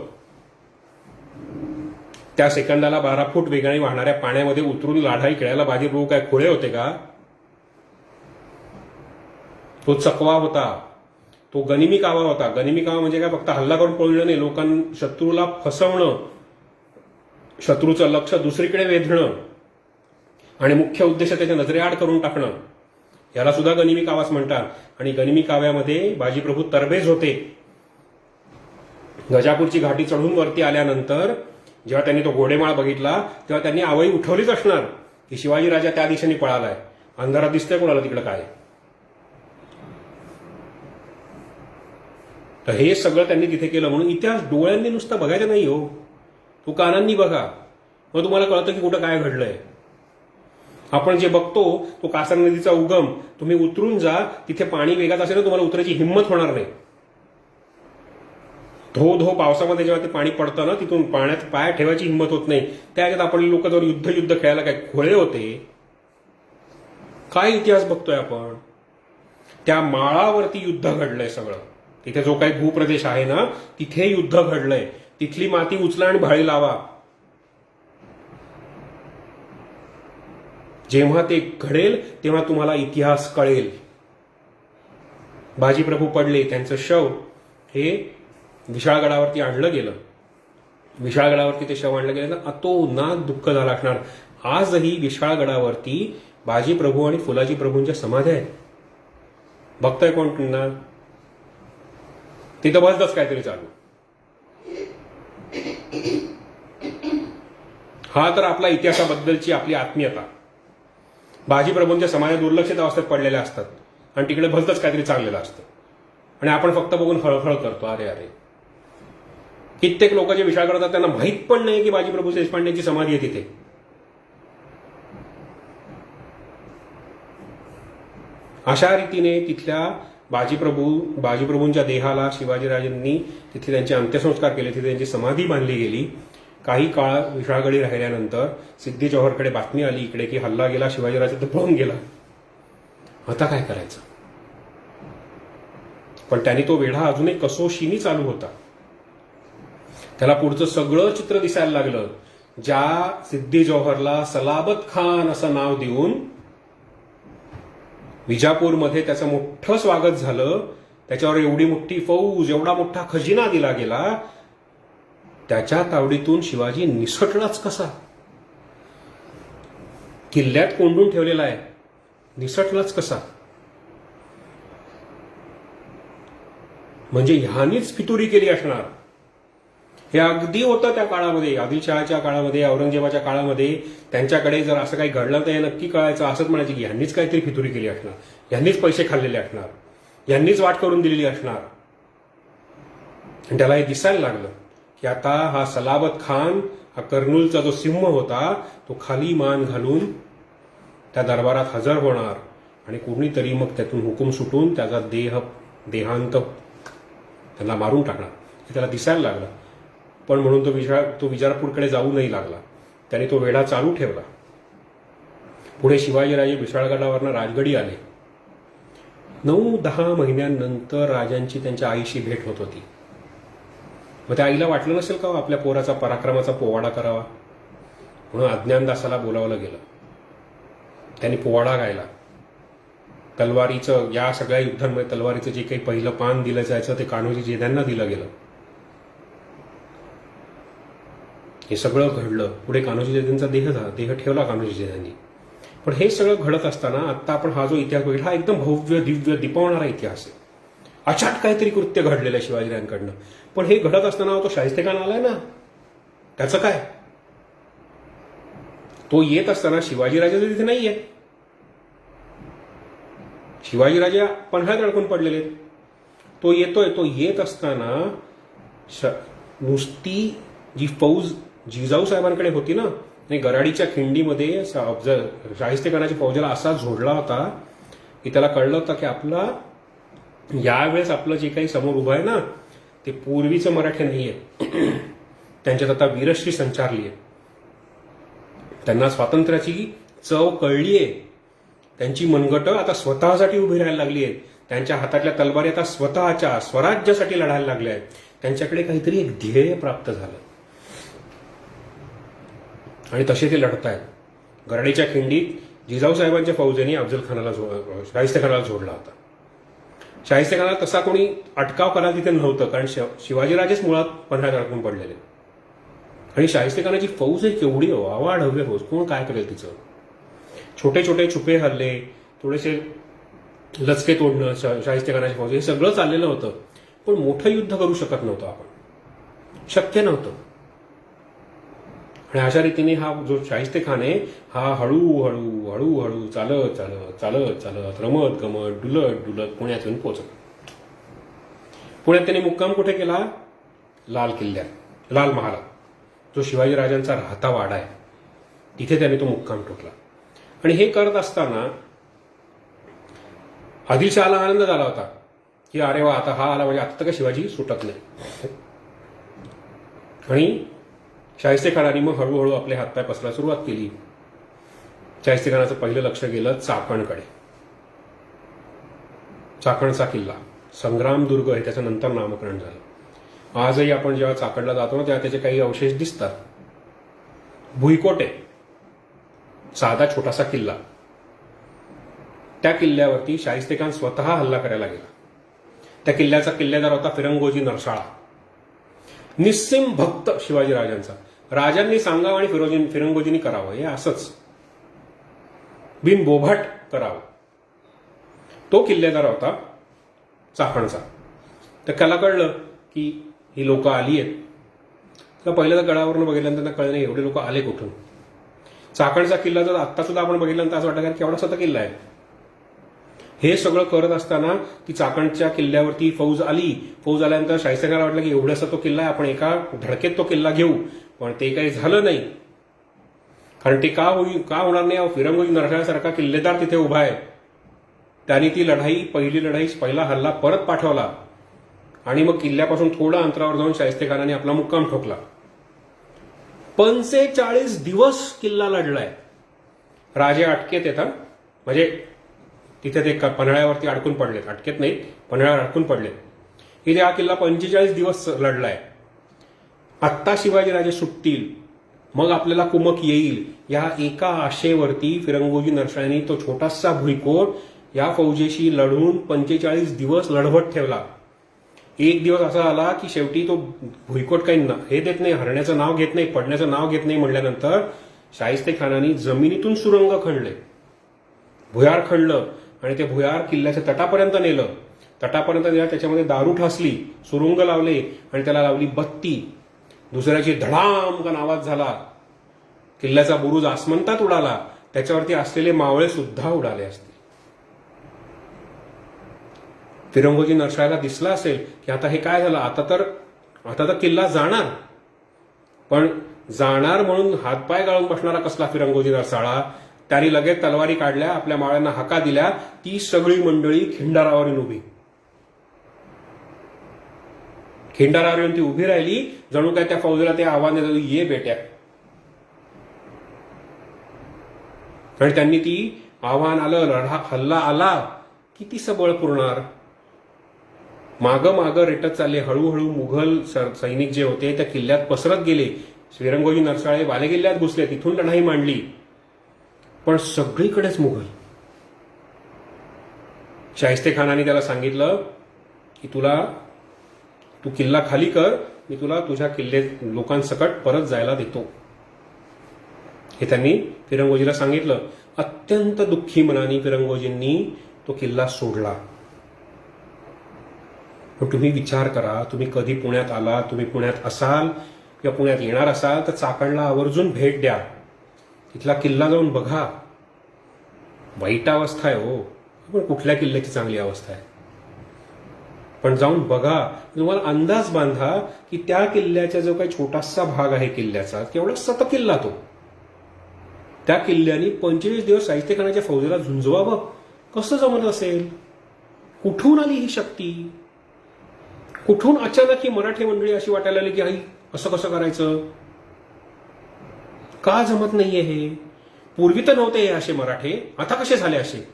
त्या सेकंदाला 12 फूट वेगाने वाहणाऱ्या पाण्यामध्ये उतरून लाढाई खेळायला बाजी प्रभू काय खोळे होते का? तो चकवा होता, तो गनिमी कावा होता. गनिमी कावा म्हणजे काय, फक्त हल्ला करून पळणं नाही, शत्रूला फसवणं, शत्रूचं लक्ष दुसरीकडे वेधणं आणि मुख्य उद्देश त्याच्या नजरेआड करून टाकणं, याला सुद्धा गनिमी कावाच म्हणतात. आणि गनिमी काव्यामध्ये बाजीप्रभू तरबेज होते. गजापूरची घाटी चढून वरती आल्यानंतर जेव्हा त्यांनी तो घोडेमाळ बघितला तेव्हा त्यांनी आवई उठवलीच असणार की शिवाजी राजा त्या दिशेने पळालाय, अंधारात दिसतंय कोणाला तिकडं काय. तर हे सगळं त्यांनी तिथे केलं. म्हणून इतिहास डोळ्यांनी नुसतं बघायचं नाही हो, तो कानांनी बघा, मग तुम्हाला कळतं की कुठं काय घडलंय. आपण जे बघतो तो कासार नदीचा उगम, तुम्ही उतरून जा, तिथे पाणी वेगात असेल ना तुम्हाला उतरायची हिंमत होणार नाही. धो धो पावसामध्ये जेव्हा ते पाणी पडतं ना, तिथून पाण्यात पाय ठेवायची हिंमत होत नाही. त्या ह्याच्यात आपले लोक जर युद्ध खेळायला काय खोळे होते. काय इतिहास बघतोय आपण. त्या माळावरती युद्ध घडलंय सगळं. तिथे जो काही भूप्रदेश आहे ना, तिथे युद्ध घडलंय. तिथली माती उचला आणि भाळी लावा. जेव्हा ते घडेल तेव्हा तुम्हाला इतिहास कळेल. बाजीप्रभू पडले, त्यांचं शव हे विशाळगडावरती आणलं गेलं. विशाळगडावरती ते शव आणलं गेलं तर अतोनात दुःख झालं असणार. आजही विशाळगडावरती बाजीप्रभू आणि फुलाजी प्रभूंच्या समाध्या आहेत. बघताय कोण पुन्हा. तिथं बसच काहीतरी चालू. हा तर आपला इतिहासाबद्दलची आपली आत्मीयता. बाजीप्रभूंच्या समाध्या दुर्लक्षित अवस्थेत पडलेल्या असतात आणि तिकडे भलतच काहीतरी चाललेलं असतं आणि आपण फक्त बघून हळहळ करतो. अरे अरे. कित्येक लोक जे विचार करतात त्यांना माहीत पण नाही की बाजीप्रभू देशपांडेंची समाधी आहे तिथे. अशा रीतीने तिथल्या बाजीप्रभूंच्या देहाला शिवाजीराजांनी तिथे त्यांचे अंत्यसंस्कार केले. तिथे त्यांची समाधी बांधली गेली. काही काळ विशाळगडी राहिल्यानंतर सिद्धी जौहरकडे बातमी आली इकडे की हल्ला गेला, शिवाजीराजा तर पळून गेला. आता काय करायचं. पण त्यांनी तो वेढा अजूनही कसोशीनी चालू होता. त्याला पुढचं सगळं चित्र दिसायला लागलं. ज्या सिद्धी जौहरला सलाबत खान असं नाव देऊन विजापूरमध्ये त्याचं मोठं स्वागत झालं, त्याच्यावर एवढी मोठी फौज, एवढा मोठा खजिना दिला गेला, त्याच्या तावडीतून शिवाजी निसटलाच कसा. किल्ल्यात कोंडून ठेवलेला आहे, निसटलाच कसा. म्हणजे ह्यानीच फितुरी केली असणार. हे अगदी होतं त्या काळामध्ये. आदिलशहाच्या काळामध्ये, औरंगजेबाच्या काळामध्ये त्यांच्याकडे जर असं काही घडलं तर हे नक्की कळायचं. असंच म्हणायचं की ह्यांनीच काहीतरी फितुरी केली असणार, ह्यांनीच पैसे खाल्लेले असणार, ह्यांनीच वाट करून दिलेली असणार. आणि त्याला हे दिसायला लागलं की आता हा सलाबत खान, हा कर्नूलचा जो सिंह होता, तो खाली मान घालून त्या दरबारात हजर होणार आणि कोणीतरी मग त्यातून हुकूम सुटून त्याचा देहांत त्यांना मारून टाकणार. हे त्याला दिसायला लागलं. पण म्हणून तो विजापूरकडे जाऊ नाही लागला. त्याने तो वेढा चालू ठेवला. पुढे शिवाजीराजे विशाळगडावरनं राजगडी आले. 9-10 महिन्यांनंतर राजांची त्यांच्या आईशी भेट होत होती. मग त्या आईला वाटलं नसेल का आपल्या पोराचा पराक्रमाचा पोवाडा करावा, म्हणून अज्ञानदासाला बोलावलं गेलं. त्यांनी पोवाडा गायला. तलवारीचं, या सगळ्या युद्धांमध्ये तलवारीचं जे काही पहिलं पान दिलं जायचं ते कान्होजी जेध्यांना दिलं गेलं. हे सगळं घडलं. पुढे कान्होजी जेध्यांचा देह ठेवला कान्होजी जेध्यांनी. पण हे सगळं घडत असताना आता आपण हा जो इतिहास बघितला, हा एकदम भव्य दिव्य दिपवणारा इतिहास आहे. अचाट काहीतरी कृत्य घडलेलं आहे शिवाजीराजांकडनं. पण हे घडत असताना तो शाहिस्तेखान आलाय ना, त्याचं काय. तो येत असताना शिवाजीराजा तिथे नाहीये. शिवाजीराजा पन्हाळ्यात अडकून पडलेले. तो येतोय. तो येत असताना नुसती जी फौज जिजाऊ साहेबांकडे होती ना, आणि गराडीच्या खिंडीमध्ये शाहिस्तेखानाच्या फौजेला असा झोडला होता की त्याला कळलं होतं की आपला यावेळेस आपलं जे काही समोर उभं आहे ना, ते पूर्वीचं मराठी नाहीये. त्यांच्यात आता वीरश्री संचारली आहे. त्यांना स्वातंत्र्याची चव कळलीये. त्यांची मनगटं आता स्वतःसाठी उभी राहायला लागली आहेत. त्यांच्या हातातल्या तलवारी आता स्वतःच्या स्वराज्यासाठी लढायला लागल्या आहेत. त्यांच्याकडे काहीतरी एक ध्येय प्राप्त झालं आणि तसे ते लढतायत. गराडीच्या खिंडीत जिजाऊ साहेबांच्या फौजेने शाहिस्तेखानाला झोडला होता. शाहिस्तेखानाला तसा कोणी अटकाव करायला तिथे नव्हतं, कारण शिवाजीराजेच मुळात पन्हाळ्यात अडकून पडलेले. आणि शाहिस्तेखानाची फौज आहे केवढी अवाढव्य फौज, कोण काय करेल तिचं. छोटे छोटे छुपे हल्ले, थोडेसे लचके तोडणं शाहिस्तेखानाची फौज, हे सगळं चाललेलं होतं. पण मोठं युद्ध करू शकत नव्हतं आपण, शक्य नव्हतं. आणि अशा रीतीने हा जो शाहिस्तेखान आहे, हा हळूहळू हळूहळू चालत चालत चालत चालत रमत गमत डुलत डुलत पुण्यात येऊन पोहोचला. पुण्यात त्यांनी मुक्काम कुठे केला? लाल किल्ल्यात, लाल महालात, जो शिवाजीराजांचा राहता वाडा आहे, तिथे त्याने तो मुक्काम ठोकला. आणि हे करत असताना आदिलशहाला आनंद झाला होता की अरे वा, आता हा आला म्हणजे आता तर काय शिवाजी सुटत नाही. आणि शाहिस्तेखानाने मग हळूहळू आपले हातपाय पसरायला सुरुवात केली. शाहिस्तेखानाचं पहिलं लक्ष गेलं चाकणकडे. चाकणचा किल्ला संग्रामदुर्ग हे त्याचं नंतर नामकरण झालं. आजही आपण जेव्हा चाकणला जातो ना तेव्हा त्याचे काही अवशेष दिसतात. भुईकोट आहे, साधा छोटासा किल्ला. त्या किल्ल्यावरती शाहिस्तेखान स्वतः हल्ला करायला गेला. त्या किल्ल्याचा किल्लेदार होता फिरंगोजी नरसाळा, निस्सिम भक्त शिवाजीराजांचा. राजांनी सांगावं आणि फिरंगोजींनी करावं हे असंच बिनबोभाट करावं. तो किल्लेदार होता चाकणचा. तर त्याला कळलं की ही लोक आली आहेत. तर पहिल्या तर गडावरून बघितल्यानंतर त्यांना कळलं नाही एवढे लोक आले कुठून. चाकणचा किल्ला जर आत्ता सुद्धा आपण बघितल्यानंतर असं वाटतं की केवढासा तो किल्ला आहे. हे सगळं करत असताना ती चाकणच्या किल्ल्यावरती फौज आली. फौज आल्यानंतर शाहिस्तेखानाला वाटलं की एवढासा तो किल्ला आहे, आपण एका धडकेत तो किल्ला घेऊ. पण ते काही झालं नाही. कारण ते का होणार नाही. फिरंगोजी नरसाळ्यासारखा किल्लेदार तिथे उभा आहे. त्यांनी ती पहिला हल्ला परत पाठवला आणि मग किल्ल्यापासून थोडं अंतरावर जाऊन शाहिस्तेखानाने आपला मुक्काम ठोकला. 45 दिवस किल्ला लढलाय. राजे अटकेत येतात, म्हणजे तिथे ते पन्हाळ्यावरती अडकून पडलेत. अटकेत नाही, पन्हाळ्यावर अडकून पडलेत. इथे हा किल्ला 45 दिवस लढलाय. आत्ता शिवाजीराजे सुटतील, मग आपल्याला कुमक येईल, या एका आशेवरती फिरंगोजी नरसाळ्यांनी तो छोटासा भुईकोट या फौजेशी लढून 45 दिवस लढवत ठेवला. एक दिवस असा आला की शेवटी तो भुईकोट काही हे देत नाही, हरण्याचं नाव घेत नाही, पडण्याचं नाव घेत नाही. म्हटल्यानंतर शाहिस्तेखानाने जमिनीतून सुरंग खणले, भुयार खणलं आणि ते भुयार किल्ल्याच्या तटापर्यंत नेलं. तटापर्यंत नेलं, त्याच्यामध्ये दारू ठासली, सुरुंग लावले आणि त्याला लावली बत्ती. दुसऱ्याची धडामकन आवाज झाला. किल्ल्याचा बुरुज आसमंतात उडाला. त्याच्यावरती असलेले मावळे सुद्धा उडाले असते. फिरंगोजी नरसाळ्याला दिसलं असेल की आता हे काय झालं. आता तर किल्ला जाणार. पण जाणार म्हणून हातपाय गाळून बसणारा कसला फिरंगोजी नरसाळा. त्यांनी लगेच तलवारी काढल्या, आपल्या मावळ्यांना हाका दिल्या. ती सगळी मंडळी खिंडारावर येऊन उभी. खिंडारावर येऊन ती उभी राहिली, जणू काय त्या फौजेला ते आव्हान देत, ये बेट्या. आणि त्यांनी ती आव्हान आलं, हल्ला आला, किती सबळ पुरणार. मागं रेटत चालले. हळूहळू मुघल सैनिक जे होते त्या किल्ल्यात पसरत गेले. फिरंगोजी नरसाळे बालेकिल्ल्यात घुसले, तिथून लढाई मांडली. पण सगळीकडेच मुघल. शाहिस्तेखानाने त्याला सांगितलं की तू किल्ला खाली कर, मी तुला तुझ्या लोकांसकट परत जायला देतो. हे त्यांनी फिरंगोजीला सांगितलं. अत्यंत दुःखी मनाने फिरंगोजींनी तो किल्ला सोडला. पण तुम्ही विचार करा, तुम्ही कधी पुण्यात आला, तुम्ही पुण्यात असाल किंवा पुण्यात येणार असाल तर चाकणला आवर्जून भेट द्या. तिथला किल्ला जाऊन बघा. वाईट अवस्था आहे हो, पण कुठल्या किल्ल्याची चांगली अवस्था आहे. पण जाऊन बघा, तुम्हाला अंदाज बांधा की त्या किल्ल्याचा जो काही छोटासा भाग आहे किल्ल्याचा, तेवढासा तो किल्ला तो. त्या किल्ल्याने 25 दिवस शाहिस्तेखानाच्या फौजेला झुंजवावं कसं जमत असेल. कुठून आली ही शक्ती. कुठून अचानक ही मराठी मंडळी अशी वाटायला लागली की आई असं कसं करायचं. का जमत नाहीये हे. पूर्वी तर नव्हते हे असे मराठे, आता कसे झाले असे.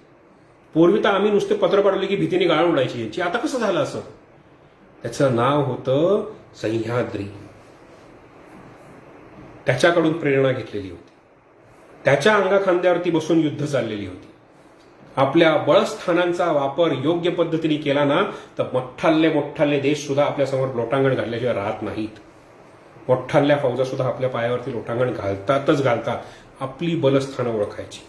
पूर्वी तर आम्ही नुसते पत्र पाठवले की भीतीने गाळ उडायची याची, आता कसं झालं असं. त्याचं नाव होतं सह्याद्री. त्याच्याकडून प्रेरणा घेतलेली होती. त्याच्या अंगाखांद्यावरती बसून युद्ध चाललेली होती. आपल्या बळस्थानांचा वापर योग्य पद्धतीने केला ना तर मोठ्ठाले देश सुद्धा आपल्यासमोर लोटांगण घातल्याशिवाय राहत नाहीत. मोठ्ठाल्या फौजा सुद्धा आपल्या पायावरती लोटांगण घालतात. आपली बलस्थानं ओळखायची.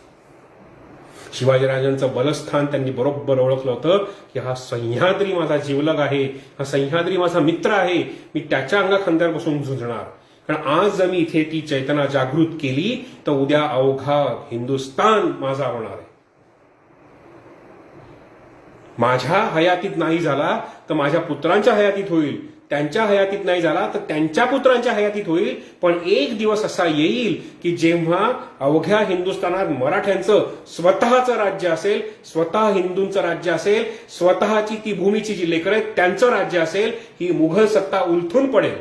शिवाजीराजांचं बलस्थान त्यांनी बरोबर ओळखलं होतं की हा सह्याद्री माझा जीवलग आहे, हा सह्याद्री माझा मित्र आहे, मी त्याच्या अंगाखांद्यावर बसून झुंजणार. कारण आज जर मी इथे ती चैतना जागृत केली तर उद्या अवघा हिंदुस्तान माझा होणार आहे. माझ्या हयातीत नाही झाला तर माझ्या पुत्रांच्या हयातीत होईल, त्यांच्या हयातीत नाही झाला तर त्यांच्या पुत्रांच्या हयातीत होईल. पण एक दिवस असा येईल की जेव्हा अवघ्या हिंदुस्थानात मराठ्यांचं स्वतःचं राज्य असेल, स्वतः हिंदूंचं राज्य असेल, स्वतःची ती भूमीची जी लेकरं आहेत त्यांचं राज्य असेल, ही मुघल सत्ता उलथून पडेल.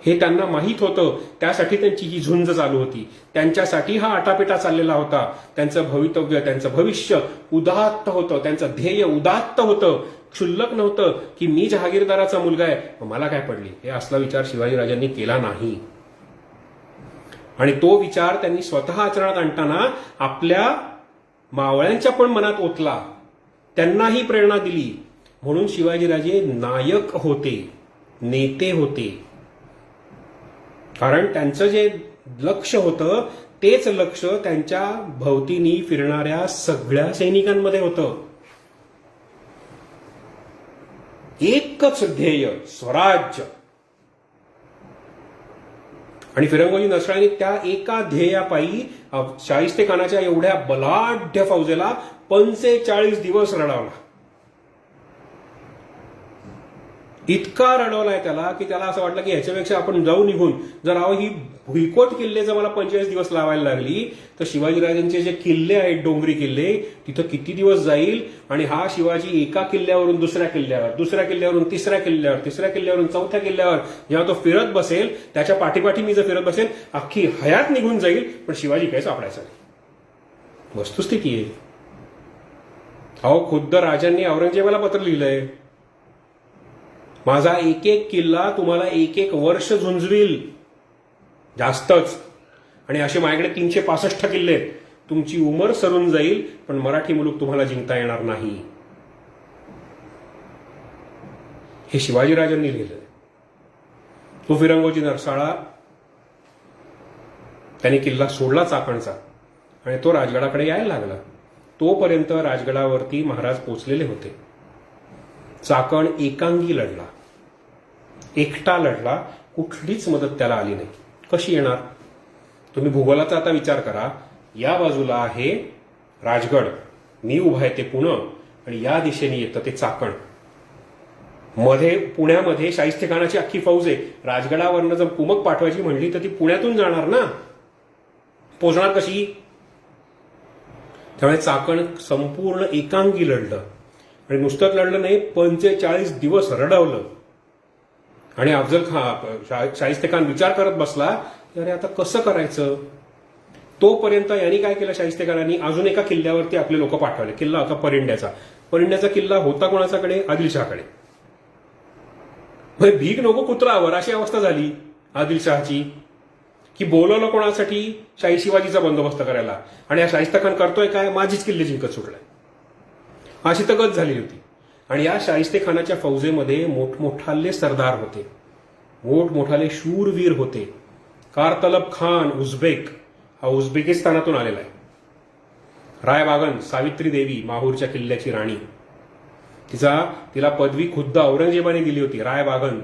हे त्यांना माहीत होतं. त्यासाठी त्यांची ही झुंज चालू होती. त्यांच्यासाठी हा आटापिटा चाललेला होता. त्यांचं भवितव्य, त्यांचं भविष्य उदात्त होतं. त्यांचं ध्येय उदात्त होतं. क्षुल्लक नव्हतं की मी जहागीरदाराचा मुलगा आहे, मला काय पडली. हे असला विचार शिवाजीराजांनी केला नाही. आणि तो विचार त्यांनी स्वतः आचरणात आणताना आपल्या मावळ्यांच्या पण मनात ओतला. त्यांनाही प्रेरणा दिली. म्हणून शिवाजीराजे नायक होते, नेते होते. कारण त्यांचं जे लक्ष होतं तेच लक्ष त्यांच्या भोवतीनी फिरणाऱ्या सगळ्या सैनिकांमध्ये होतं. एकच ध्येय, स्वराज्य. आणि फिरंगोजी नरसाळ्यांनी त्या एका ध्येयापायी शाहिस्तेखानाच्या एवढ्या बलाढ्य फौजेला 45 दिवस रडवला. इतका रडवलाय त्याला की त्याला असं वाटलं की ह्याच्यापेक्षा आपण जाऊ निघून, जर ही भुईकोट किल्ले जर मला 45 दिवस लावायला लागली तर शिवाजीराजांचे जे किल्ले आहेत, डोंगरी किल्ले, तिथं किती दिवस जाईल. आणि हा शिवाजी एका किल्ल्यावरून दुसऱ्या किल्ल्यावर, दुसऱ्या किल्ल्यावरून तिसऱ्या किल्ल्यावर, तिसऱ्या किल्ल्यावरून चौथ्या किल्ल्यावर जेव्हा तो फिरत बसेल, त्याच्या पाठीपाठी मी जर फिरत बसेल, अख्खी हयात निघून जाईल, पण शिवाजी काही सापडायचा नाही. वस्तुस्थिती आहे. अहो, खुद्द राजांनी औरंगजेबाला पत्र लिहिलंय, माझा एक एक किल्ला तुम्हाला 1 वर्ष झुंजविल, जास्तच. आणि असे माझ्याकडे 365 किल्ले आहेत. तुमची उमर सरून जाईल, पण मराठी मुलूक तुम्हाला जिंकता येणार नाही. हे शिवाजीराजांनी लिहिलंय. तो फिरंगोजी नरसाळा त्यांनी किल्ला सोडला चाकणचा आणि तो राजगडाकडे यायला लागला. तोपर्यंत राजगडावरती महाराज पोचलेले होते. चाकण एकांगी लढला, एकटा लढला. कुठलीच मदत त्याला आली नाही. कशी येणार? तुम्ही भूगोलाचा आता विचार करा. या बाजूला आहे राजगड, मी उभा आहे ते पुणे, आणि या दिशेने येतं ते चाकण. मध्ये पुण्यामध्ये शाहिस्तेखानाची अख्खी फौज आहे. राजगडावरनं जर कुमक पाठवायची म्हणली तर ती पुण्यातून जाणार ना, पोचणार कशी? त्यामुळे चाकण संपूर्ण एकांगी लढलं. आणि नुसतंच लढलं नाही, 45 दिवस रडवलं. आणि अफजल खान, शाहिस्तेखान विचार करत बसला, अरे आता कसं करायचं. तोपर्यंत यांनी काय केलं, शाहिस्तेखानांनी अजून एका किल्ल्यावरती आपले लोक पाठवले. किल्ला होता परिंड्याचा. परिंड्याचा किल्ला होता कोणाच्याकडे? आदिलशहाकडे. भीक नको कुत्रावर अशी अवस्था झाली आदिलशहाची, की बोलवलं कोणासाठी? शाही शिवाजीचा बंदोबस्त करायला. आणि हा शाहिस्तेखान करतोय काय? माझीच किल्ले जिंकत सुटलाय. अशी तर गत झाली होती. आणि या शाहिस्तेखानाच्या फौजेमध्ये मोठमोठाले सरदार होते, मोठमोठाले शूरवीर होते. कारतलब खान उझबेक, हा उझबेकिस्तानातून आलेला आहे. रायबागन, सावित्री देवी, माहूरच्या किल्ल्याची राणी, तिला पदवी खुद्द औरंगजेबाने दिली होती, रायबागन.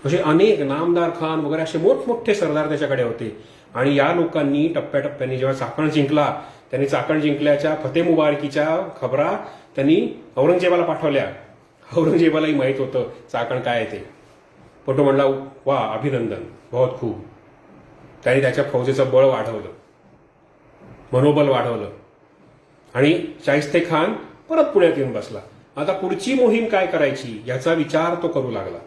असे अनेक नामदार खान वगैरे असे मोठमोठे सरदार त्याच्याकडे होते. आणि या लोकांनी टप्प्याटप्प्याने जेव्हा चाकण जिंकला, त्यांनी चाकण जिंकल्याच्या फते मुबारकीच्या खबरा त्यांनी औरंगजेबाला पाठवल्या. औरंगजेबालाही माहीत होतं चाकण काय आहे ते. पण तो म्हणला, वा, अभिनंदन, बहुत खूप. त्यांनी त्याच्या फौजेचं बळ वाढवलं, मनोबल वाढवलं. आणि शाहिस्तेखान परत पुण्यात येऊन बसला. आता पुढची मोहीम काय करायची याचा विचार तो करू लागला.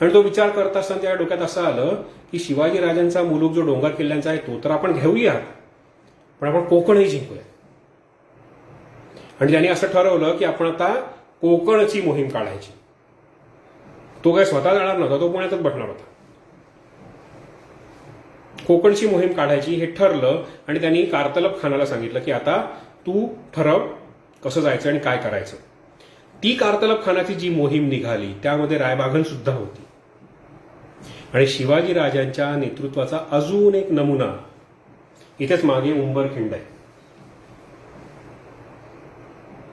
आणि तो विचार करत असताना त्या डोक्यात असं आलं की शिवाजीराजांचा मुलूक जो डोंगर किल्ल्यांचा आहे तो तर आपण घेऊया, पण आपण कोकणही जिंकूया. आणि त्यांनी असं ठरवलं की आपण आता कोकणची मोहीम काढायची. तो काय स्वतः जाणार नव्हता, तो पुण्यातच बसणार होता. कोकणची मोहीम काढायची हे ठरलं. आणि त्यांनी कारतलब खानाला सांगितलं की आता तू ठरव कसं जायचं आणि काय करायचं. ती कारतलब खानाची जी मोहीम निघाली त्यामध्ये रायबागन सुद्धा होती. आणि शिवाजी राजांच्या नेतृत्वाचा अजून एक नमुना इथेच मागे उंबरखिंड आहे.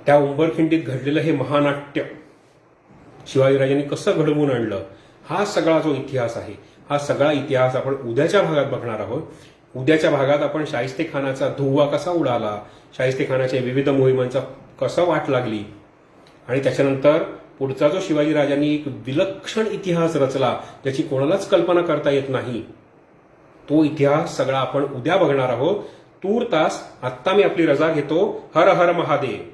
त्या उंबरखिंडीत घडलेलं हे महानाट्य शिवाजीराजांनी कसं घडवून आणलं, हा सगळा जो इतिहास आहे, हा सगळा इतिहास आपण उद्याच्या भागात बघणार आहोत. उद्याच्या भागात आपण शाहिस्तेखानाचा धुव्वा कसा उडाला, शाहिस्तेखानाच्या विविध मोहिमांचा कसा वाट लागली, आणि त्याच्यानंतर पुढचा जो शिवाजीराजांनी एक विलक्षण इतिहास रचला ज्याची कोणालाच कल्पना करता येत नाही, तो इतिहास सगळा आपण उद्या बघणार आहोत. तूर्तास आत्ता मी आपली रजा घेतो. हर हर महादेव.